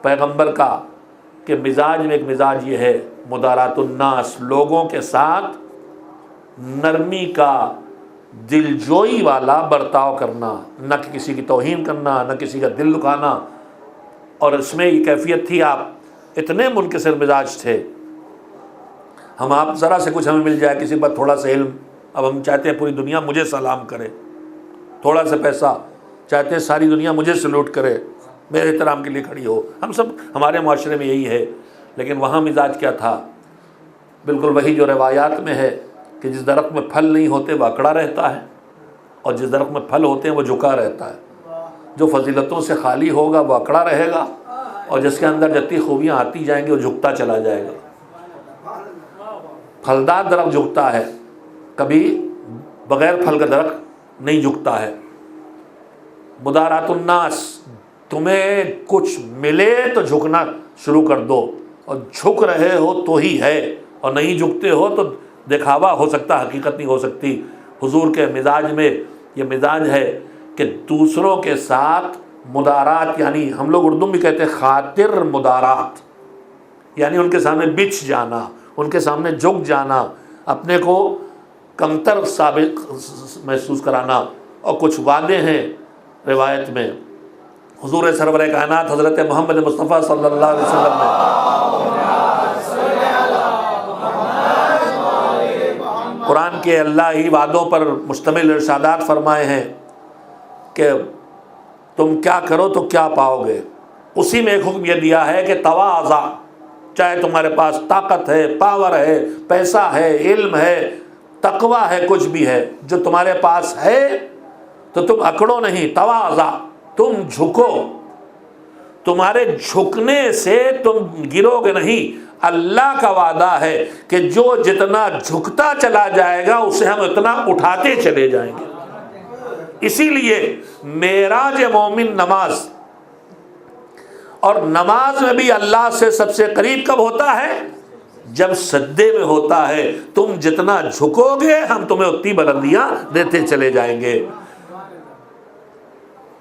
پیغمبر کا کہ مزاج میں ایک مزاج یہ ہے, مدارات الناس, لوگوں کے ساتھ نرمی کا, دلجوئی والا برتاؤ کرنا, نہ کہ کسی کی توہین کرنا, نہ کسی کا دل دکھانا. اور اس میں یہ کیفیت تھی, آپ اتنے منکسر مزاج تھے. ہم آپ ذرا سے کچھ ہمیں مل جائے, کسی پر تھوڑا سا علم, اب ہم چاہتے ہیں پوری دنیا مجھے سلام کرے, تھوڑا سا پیسہ چاہتے ہیں ساری دنیا مجھے سلوٹ کرے, میرے احترام کے لیے کھڑی ہو. ہم سب, ہمارے معاشرے میں یہی ہے. لیکن وہاں مزاج کیا تھا؟ بالکل وہی جو روایات میں ہے کہ جس درخت میں پھل نہیں ہوتے وہ اکڑا رہتا ہے, اور جس درخت میں پھل ہوتے ہیں وہ جھکا رہتا ہے. جو فضیلتوں سے خالی ہوگا وہ اکڑا رہے گا، اور جس کے اندر جتنی خوبیاں آتی جائیں گی وہ جھکتا چلا جائے گا. پھلدار درخت جھکتا ہے، کبھی بغیر پھل کا درخت نہیں جھکتا ہے. مدارات الناس، تمہیں کچھ ملے تو جھکنا شروع کر دو، اور جھک رہے ہو تو ہی ہے، اور نہیں جھکتے ہو تو دکھاوا ہو سکتا، حقیقت نہیں ہو سکتی. حضور کے مزاج میں یہ مزاج ہے کہ دوسروں کے ساتھ مدارات، یعنی ہم لوگ اردو میں کہتے ہیں خاطر مدارات، یعنی ان کے سامنے بچھ جانا، ان کے سامنے جھک جانا، اپنے کو کمتر ثابت محسوس کرانا. اور کچھ وعدے ہیں روایت میں حضور سرور کائنات حضرت محمد مصطفیٰ صلی اللہ علیہ وسلم نے قرآن کے اللہ ہی وعدوں پر مشتمل ارشادات فرمائے ہیں کہ تم کیا کرو تو کیا پاؤ گے. اسی میں ایک حکم یہ دیا ہے کہ تواضع، چاہے تمہارے پاس طاقت ہے، پاور ہے، پیسہ ہے، علم ہے، تقوی ہے، کچھ بھی ہے، جو تمہارے پاس ہے تو تم اکڑو نہیں. تواضع، تم جھکو. تمہارے جھکنے سے تم گرو گے نہیں. اللہ کا وعدہ ہے کہ جو جتنا جھکتا چلا جائے گا اسے ہم اتنا اٹھاتے چلے جائیں گے. اسی لیے معراج مومن نماز، اور نماز میں بھی اللہ سے سب سے قریب کب ہوتا ہے؟ جب سجدے میں ہوتا ہے. تم جتنا جھکو گے ہم تمہیں اتنی بلندیاں دیتے چلے جائیں گے.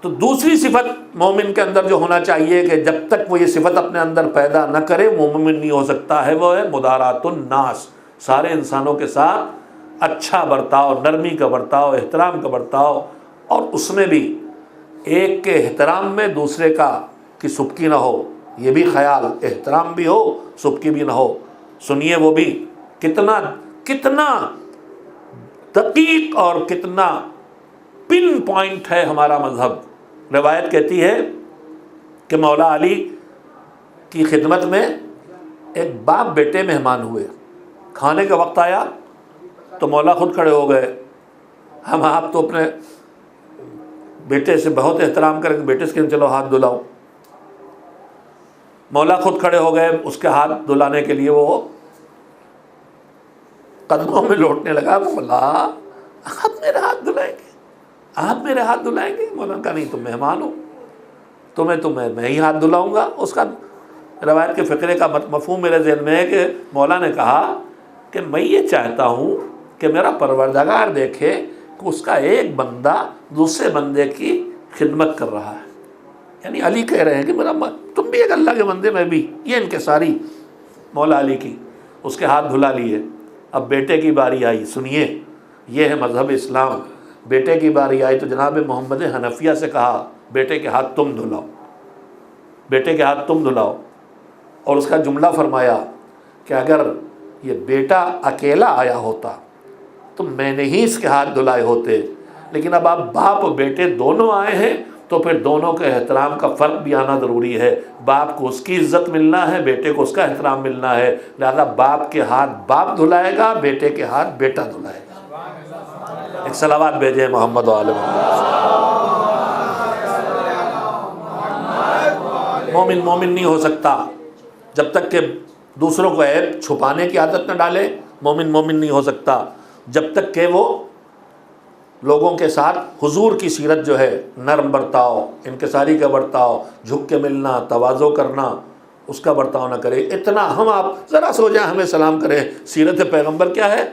تو دوسری صفت مومن کے اندر جو ہونا چاہیے کہ جب تک وہ یہ صفت اپنے اندر پیدا نہ کرے وہ مومن نہیں ہو سکتا ہے، وہ ہے مدارات الناس، سارے انسانوں کے ساتھ اچھا برتاؤ، نرمی کا برتاؤ، احترام کا برتاؤ. اور اس میں بھی ایک کے احترام میں دوسرے کا کی سبکی نہ ہو، یہ بھی خیال، احترام بھی ہو سبکی بھی نہ ہو. سنیے وہ بھی کتنا دقیق اور کتنا پن پوائنٹ ہے ہمارا مذہب. روایت کہتی ہے کہ مولا علی کی خدمت میں ایک باپ بیٹے مہمان ہوئے. کھانے کا وقت آیا تو مولا خود کھڑے ہو گئے. ہم آپ تو اپنے بیٹے سے بہت احترام کریں گے، بیٹے سے چلو ہاتھ دھلاؤ. مولا خود کھڑے ہو گئے، اس کے ہاتھ دھلانے کے لیے وہ قدموں میں لوٹنے لگا. مولا آپ میرے ہاتھ دھلائیں گے، آپ میرے ہاتھ دھلائیں گے؟ مولا نے کہا نہیں، تم مہمان ہو، تمہیں میں ہی ہاتھ دھلاؤں گا. اس کا روایت کے فقرے کا مفہوم میرے ذہن میں ہے کہ مولا نے کہا کہ میں یہ چاہتا ہوں کہ میرا پروردگار دیکھے کہ اس کا ایک بندہ دوسرے بندے کی خدمت کر رہا ہے. یعنی علی کہہ رہے ہیں کہ تم بھی ایک اللہ کے بندے، میں بھی. یہ انکساری مولا علی کی. اس کے ہاتھ دھلا لیے. اب بیٹے کی باری آئی. سنیے، یہ ہے مذہب اسلام. بیٹے کی باری آئی تو جناب محمد حنفیہ سے کہا بیٹے کے ہاتھ تم دھلاؤ، بیٹے کے ہاتھ تم دھلاؤ. اور اس کا جملہ فرمایا کہ اگر یہ بیٹا اکیلا آیا ہوتا تو میں نے ہی اس کے ہاتھ دھلائے ہوتے، لیکن اب آپ باپ اور بیٹے دونوں آئے ہیں تو پھر دونوں کے احترام کا فرق بھی آنا ضروری ہے. باپ کو اس کی عزت ملنا ہے، بیٹے کو اس کا احترام ملنا ہے. لہذا باپ کے ہاتھ باپ دھلائے گا، بیٹے کے ہاتھ بیٹا دھلائے گا. ایک صلوات بھیجیں محمد و آل محمد. مومن نہیں ہو سکتا جب تک کہ دوسروں کو عیب چھپانے کی عادت نہ ڈالے. مومن نہیں ہو سکتا جب تک کہ وہ لوگوں کے ساتھ حضور کی سیرت جو ہے، نرم برتاؤ، انکساری کا برتاؤ، جھک کے ملنا، تواضع کرنا، اس کا برتاؤ نہ کرے. اتنا ہم آپ ذرا سو جائیں ہمیں سلام کریں. سیرت پیغمبر کیا ہے؟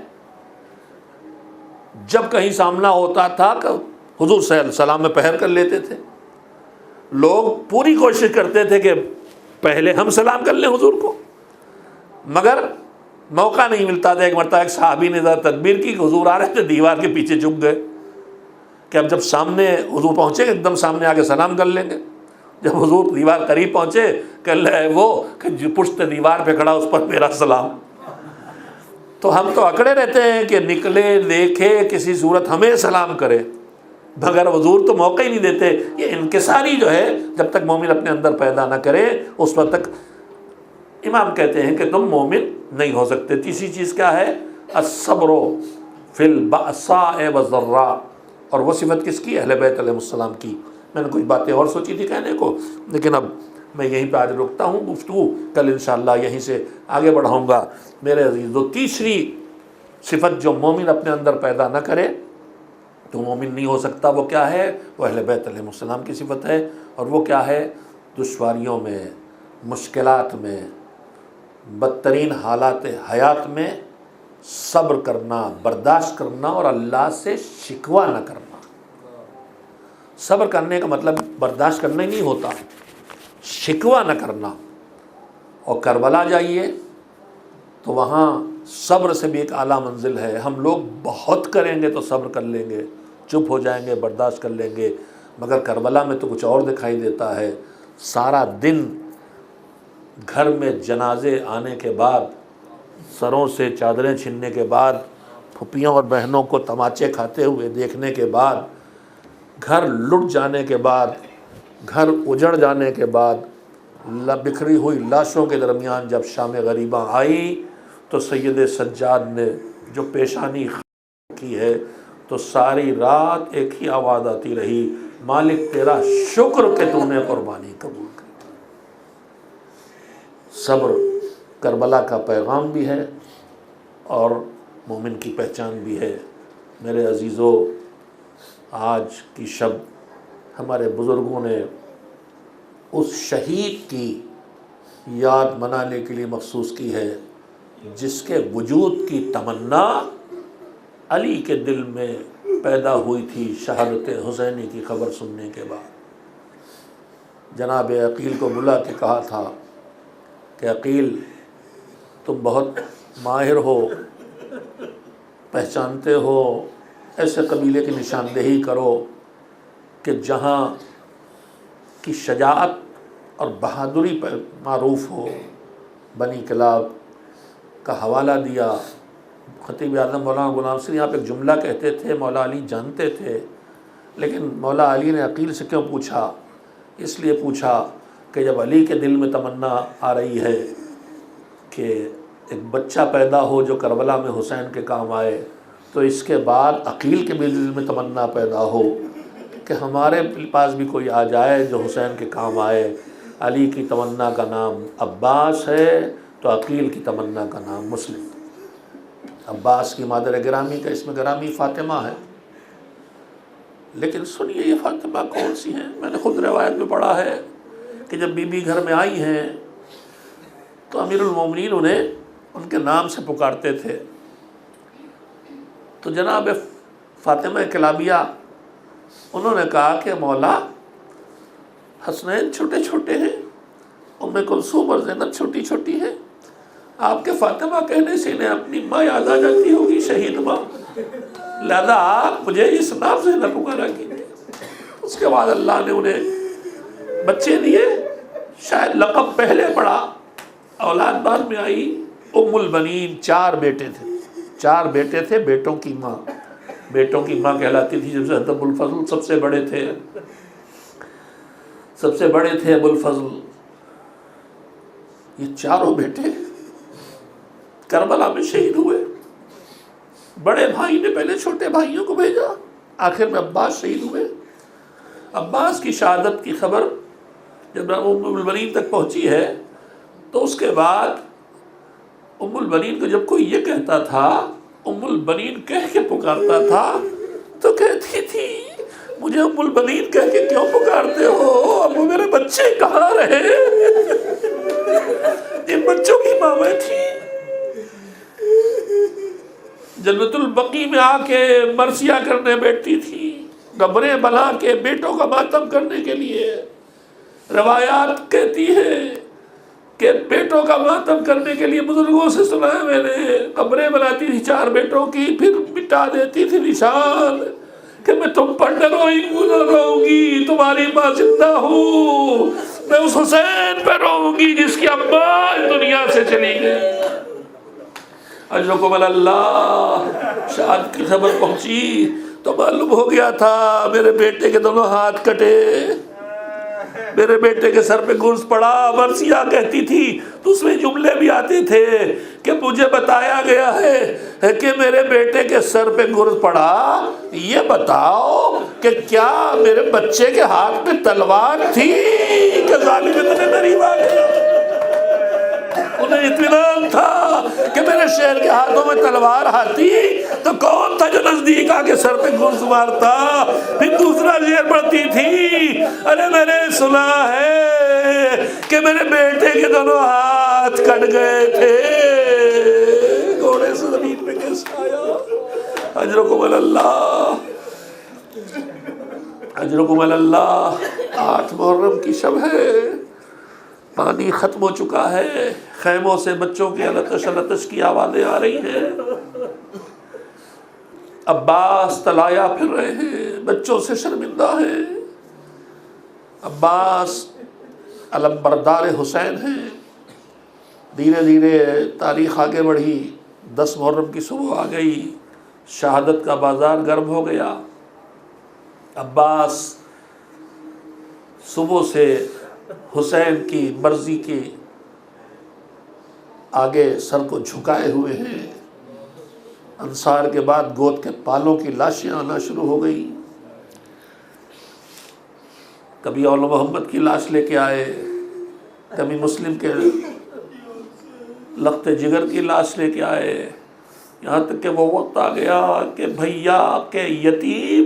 جب کہیں سامنا ہوتا تھا کہ حضور صلی اللہ علیہ وسلم میں پہر کر لیتے تھے. لوگ پوری کوشش کرتے تھے کہ پہلے ہم سلام کر لیں حضور کو، مگر موقع نہیں ملتا تھا. ایک مرتبہ ایک صحابی نے ذرا تدبیر کی کہ حضور آ رہے تھے، دیوار کے پیچھے چھپ گئے کہ اب جب سامنے حضور پہنچے ایک دم سامنے آ کے سلام کر لیں گے. جب حضور دیوار قریب پہنچے کہ اللہ وہ کہ جو پشت دیوار پہ کھڑا اس پر میرا سلام. تو ہم تو اکڑے رہتے ہیں کہ نکلے دیکھے کسی صورت ہمیں سلام کرے، مگر حضور تو موقع ہی نہیں دیتے. یہ انکساری جو ہے جب تک مومن اپنے اندر پیدا نہ کرے اس وقت تک امام کہتے ہیں کہ تم مومن نہیں ہو سکتے. تیسری چیز کیا ہے؟ الصبر فی البأساء والضراء. اور وہ صفت کس کی؟ اہل بیت علیہ السلام کی۔ میں نے کچھ باتیں اور سوچی تھی کہنے کو، لیکن اب میں یہیں پہ آج رکتا ہوں گفتگو، کل انشاءاللہ یہیں سے آگے بڑھاؤں گا۔ میرے عزیزو، تیسری صفت جو مومن اپنے اندر پیدا نہ کرے تو مومن نہیں ہو سکتا، وہ کیا ہے؟ وہ اہل بیت علیہ السلام کی صفت ہے، اور وہ کیا ہے؟ دشواریوں میں، مشکلات میں، بدترین حالات حیات میں صبر کرنا، برداشت کرنا اور اللہ سے شکوہ نہ کرنا۔ صبر کرنے کا مطلب برداشت کرنا ہی نہیں ہوتا، شکوہ نہ کرنا۔ اور کربلا جائیے تو وہاں صبر سے بھی ایک اعلیٰ منزل ہے۔ ہم لوگ بہت کریں گے تو صبر کر لیں گے، چپ ہو جائیں گے، برداشت کر لیں گے، مگر کربلا میں تو کچھ اور دکھائی دیتا ہے۔ سارا دن گھر میں جنازے آنے کے بعد، سروں سے چادریں چھننے کے بعد، پھپھیوں اور بہنوں کو تماچے کھاتے ہوئے دیکھنے کے بعد، گھر لٹ جانے کے بعد، گھر اجڑ جانے کے بعد، بکھری ہوئی لاشوں کے درمیان جب شام غریباں آئی تو سید سجاد نے جو پیشانی کی ہے تو ساری رات ایک ہی آواز آتی رہی، مالک تیرا شکر کہ تو نے قربانی قبول کی۔ صبر کربلا کا پیغام بھی ہے اور مومن کی پہچان بھی ہے۔ میرے عزیزو، آج کی شب ہمارے بزرگوں نے اس شہید کی یاد منانے کے لیے مخصوص کی ہے جس کے وجود کی تمنا علی کے دل میں پیدا ہوئی تھی شہادت حسینی کی خبر سننے کے بعد۔ جناب عقیل کو بلا کے کہا تھا کہ عقیل، تم بہت ماہر ہو، پہچانتے ہو، ایسے قبیلے کی نشاندہی کرو کہ جہاں کی شجاعت اور بہادری پر معروف ہو۔ بنی کلاب کا حوالہ دیا۔ خطیب اعظم مولانا غلام سری آپ ایک جملہ کہتے تھے، مولا علی جانتے تھے، لیکن مولا علی نے عقیل سے کیوں پوچھا؟ اس لیے پوچھا کہ جب علی کے دل میں تمنا آ رہی ہے کہ ایک بچہ پیدا ہو جو کربلا میں حسین کے کام آئے، تو اس کے بعد عقیل کے بھی دل میں تمنا پیدا ہو کہ ہمارے پاس بھی کوئی آ جائے جو حسین کے کام آئے۔ علی کی تمنا کا نام عباس ہے تو عقیل کی تمنا کا نام مسلم۔ عباس کی مادر گرامی کا اسم گرامی فاطمہ ہے، لیکن سنیے یہ فاطمہ کون سی ہیں؟ میں نے خود روایت میں پڑھا ہے کہ جب بی بی گھر میں آئی ہیں تو امیر المومنین انہیں ان کے نام سے پکارتے تھے۔ تو جناب فاطمہ کلابیہ انہوں نے کہا کہ مولا، حسنین چھوٹے چھوٹے ہیں، ام کلثوم اور زینب چھوٹی چھوٹی ہیں، آپ کے فاطمہ کہنے سے انہیں اپنی ماں یاد آ جاتی ہوگی، شہید ماں، لہذا آپ مجھے اس نام سے نہ پکارا کیجیے۔ اس کے بعد اللہ نے انہیں بچے دیے، شاید لقب پہلے پڑا، اولاد بعد میں آئی۔ ام البنین، 4 بیٹے تھے، 4 بیٹے تھے، بیٹوں کی ماں، بیٹوں کی ماں کہلاتی تھی۔ جب سے حضرت ابو الفضل سب سے بڑے تھے، سب سے بڑے تھے ابو الفضل، یہ 4 بیٹے کربلا میں شہید ہوئے۔ بڑے بھائی نے پہلے چھوٹے بھائیوں کو بھیجا، آخر میں عباس شہید ہوئے۔ عباس کی شہادت کی خبر جب ام البنین تک پہنچی ہے تو اس کے بعد ام البنین کو جب کوئی یہ کہتا تھا، ام البنین کہہ کے پکارتا تھا تو کہتی تھی، مجھے ام البنین کہہ کے کیوں پکارتے ہو؟ اب وہ میرے بچے کہاں رہے؟ ان بچوں کی ماں میں تھی، جنت البقیع میں آ کے مرثیہ کرنے بیٹھتی تھی، قبریں بنا کے بیٹوں کا ماتم کرنے کے لیے۔ روایات کہتی ہے کہ بیٹوں کا ماتم کرنے کے لیے بزرگوں سے سنا ہے میں نے، قبریں بناتی تھی 4 بیٹوں کی، پھر مٹا دیتی تھی نشان کہ میں تم پر نہ رہوں گی، تمہاری ماں زندہ ہوں، میں اس حسین پہ رہوں گی جس کی اماں دنیا سے چلی گئی۔ اجرکم اللہ، شہادت کی خبر پہنچی تو معلوم ہو گیا تھا میرے بیٹے کے دونوں ہاتھ کٹے، میرے بیٹے کے سر پہ گرز پڑا، مرثیہ کہتی تھی تو اس میں جملے بھی آتے تھے کہ مجھے بتایا گیا ہے کہ میرے بیٹے کے سر پہ گرز پڑا، یہ بتاؤ کہ کیا میرے بچے کے ہاتھ میں تلوار تھی کہ ظالم اتنے قریب آ گیا؟ انہیں اطمینان تھا کہ میرے شہر کے ہاتھوں میں تلوار آتی تو کون تھا جو نزدیک آ کے سر پہ گرز مارتا؟ پھر دوسرا شعر پڑھتی تھی، ارے میں نے سنا ہے کہ میرے بیٹے کے دونوں ہاتھ کٹ گئے تھے، گھوڑے سے زمین پہ کیسے آیا؟ اجرکم اللہ، اجرکم اللہ۔ 8 محرم کی شب ہے، پانی ختم ہو چکا ہے، خیموں سے بچوں کی لطش کی آوازیں آ رہی ہیں، عباس تلایا پھر رہے ہیں، بچوں سے شرمندہ ہیں، عباس علم بردار حسین ہیں۔ دھیرے دھیرے تاریخ آگے بڑھی، 10 محرم کی صبح آ گئی، شہادت کا بازار گرم ہو گیا۔ عباس صبح سے حسین کی مرضی کے آگے سر کو جھکائے ہوئے ہیں۔ انصار کے بعد گود کے پالوں کی لاشیں آنا شروع ہو گئی، کبھی اولا محمد کی لاش لے کے آئے، کبھی مسلم کے لخت جگر کی لاش لے کے آئے، یہاں تک کہ وہ وقت آ گیا کہ بھیا کے یتیم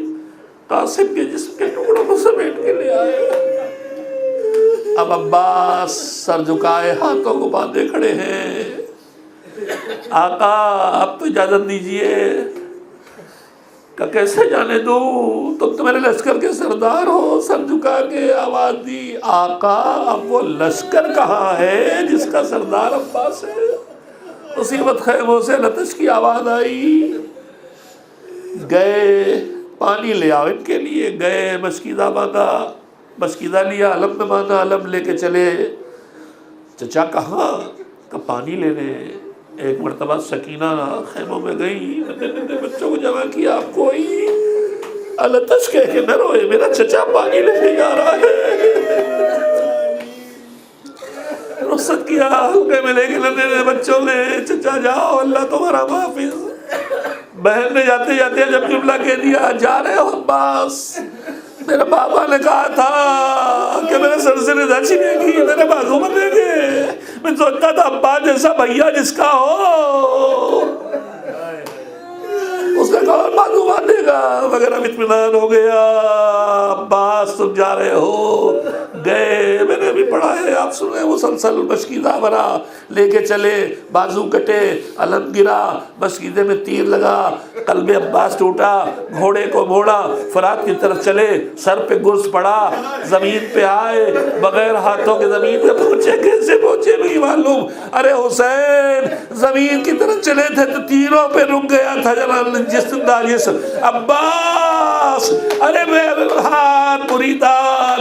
قاسم کے جسم کے ٹکڑوں کو سمیٹ کے لے آئے۔ اب عباس سر جھکائے ہاتھوں کو باندھے کھڑے ہیں، آقا اب تو اجازت دیجئے کہ کیسے جانے دوں، تم تو میرے لشکر کے سردار ہو۔ سر جھکا کے آواز دی، آقا اب وہ لشکر کہاں ہے جس کا سردار عباس ہے؟ اسی وقت خیموں سے لطش کی آواز آئی، گئے پانی لے آؤ ان کے لیے، گئے مشکیزہ باندھا، مشکیزہ لیا، علم میں باندھا، علم لے کے چلے۔ چچا کہاں؟ کہ پانی لینے۔ ایک مرتبہ سکینہ خیموں میں گئی، بچوں کو جمع کیا، آپ کوئی التش کہہ کے نہ روئے، میرا چچا پانی لے کے جا رہا ہے۔ رخصت کیا، حلقے میں لے کے لنے بچوں نے، چچا جاؤ اللہ تمہارا محافظ۔ بہن نے جاتے جاتے جب جملہ کہہ دیا، جا رہے ہو عباس، میرے بابا نے کہا تھا کہ میرے سر سے رضا چھینے گی، میرے بازو میں دے گے، میں سوچتا تھا عباس جیسا بھیا جس کا ہو اس نے کہا بازو باندھے گا، مگر اب اطمینان ہو گیا۔ عباس تم جا رہے ہو، گئے، میں نے بھی پڑھا ہے، آپ سنیں، مسلسل مشکیزہ بنا لے کے چلے، بازو کٹے، علم گرا، مشکیزے میں تیر لگا، قلب عباس ٹوٹا، گھوڑے کو موڑا، فرات کی طرف چلے، سر پہ گرز پڑا، زمین پہ آئے، بغیر ہاتھوں کے زمین پہ پہنچے، کیسے پہنچے نہیں معلوم۔ ارے حسین زمین کی طرف چلے تھے تو تیروں پہ رک گیا تھا جناب جسم داریس عباس، ارے میں ہاتھ مریدہ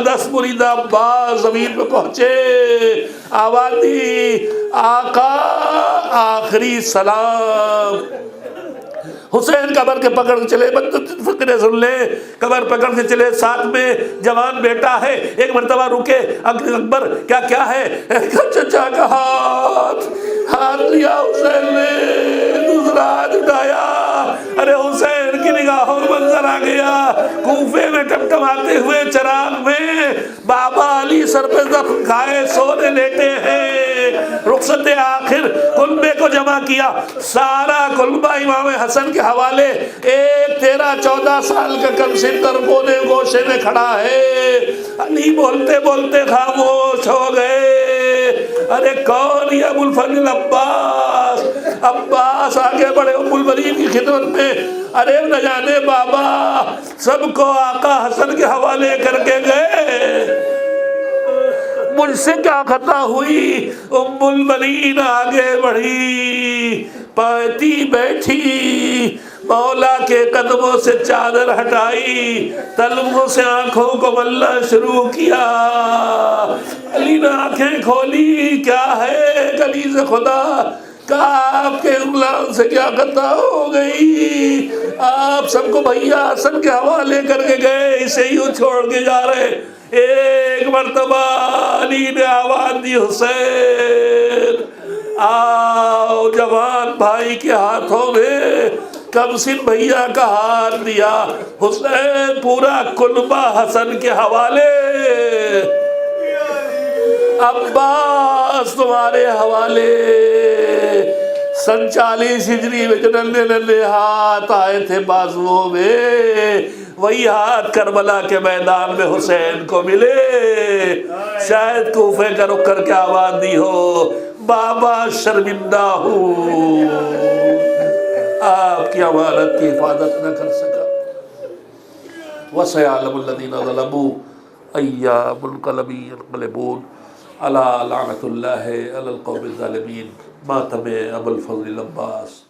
10 مریدہ عباس زمین پہ پہنچے، آواز دی، آقا آخری سلام۔ حسین قبر کے پکڑ کے چلے، فکرے سن لے، قبر پکڑ کے چلے، ساتھ میں جوان بیٹا ہے، ایک مرتبہ رکے، اکبر کیا ہے؟ چچا کا ہاتھ لیا حسین نے، دوسرا ہاتھ اٹھایا، ارے حسین کی نگاہوں میں منظر آ گیا، کوفے میں ٹمٹماتے ہوئے چراغ میں بابا علی سر پہ زخم کھائے سونے لیٹے ہیں۔ رخصت آخر کلبے کو جمع کیا، سارا کلبہ امام حسن کے حوالے، ایک 13-14 سال کا کم سندر کونے گوشے میں کھڑا ہے۔ علی بولتے بولتے خاموش ہو گئے، ارے کون یہ ابو الفضل عباس؟ عباس آگے بڑھے ام المنین کی خدمت میں، ارے نہ جانے بابا سب کو آقا حسن کے حوالے کر کے گئے، مجھ سے کیا خطا ہوئی؟ ام المنین آگے بڑھی، پاتی بیٹھی، مولا کے قدموں سے چادر ہٹائی، تلووں سے آنکھوں کو ملنا شروع کیا۔ علی نے آنکھیں کھولی، کیا ہے کنیز خدا؟ کہا آپ کے املان سے کیا خطا ہو گئی؟ آپ سب کو بھیا حسن کے حوالے کر کے گئے، اسے یوں چھوڑ کے جا رہے، ایک مرتبہ علی نے آواز دی حسین آؤ، جوان بھائی کے ہاتھوں میں کم سن بھیا کا ہاتھ دیا، حسین پورا کلبہ حسن کے حوالے، عباس تمہارے حوالے۔ 47 ہجری میں جو ننھے ننھے ہاتھ آئے تھے بازوؤں میں، وہی ہاتھ کربلا کے میدان میں حسین کو ملے۔ شاید کوفے کا رخ کر کے آواز دی ہو، بابا شرمندہ ہوں، آپ کی امانت کی حفاظت نہ کر سکا۔ وَسَيَعْلَمُ الَّذِينَ ظَلَمُوا أَيَّ مُنقَلَبٍ يَنقَلِبُونَ أَلَا لَعْنَةُ اللَّهِ عَلَى الْقَوْمِ الظَّالِمِينَ۔ ماتم ابو الفضل العباس۔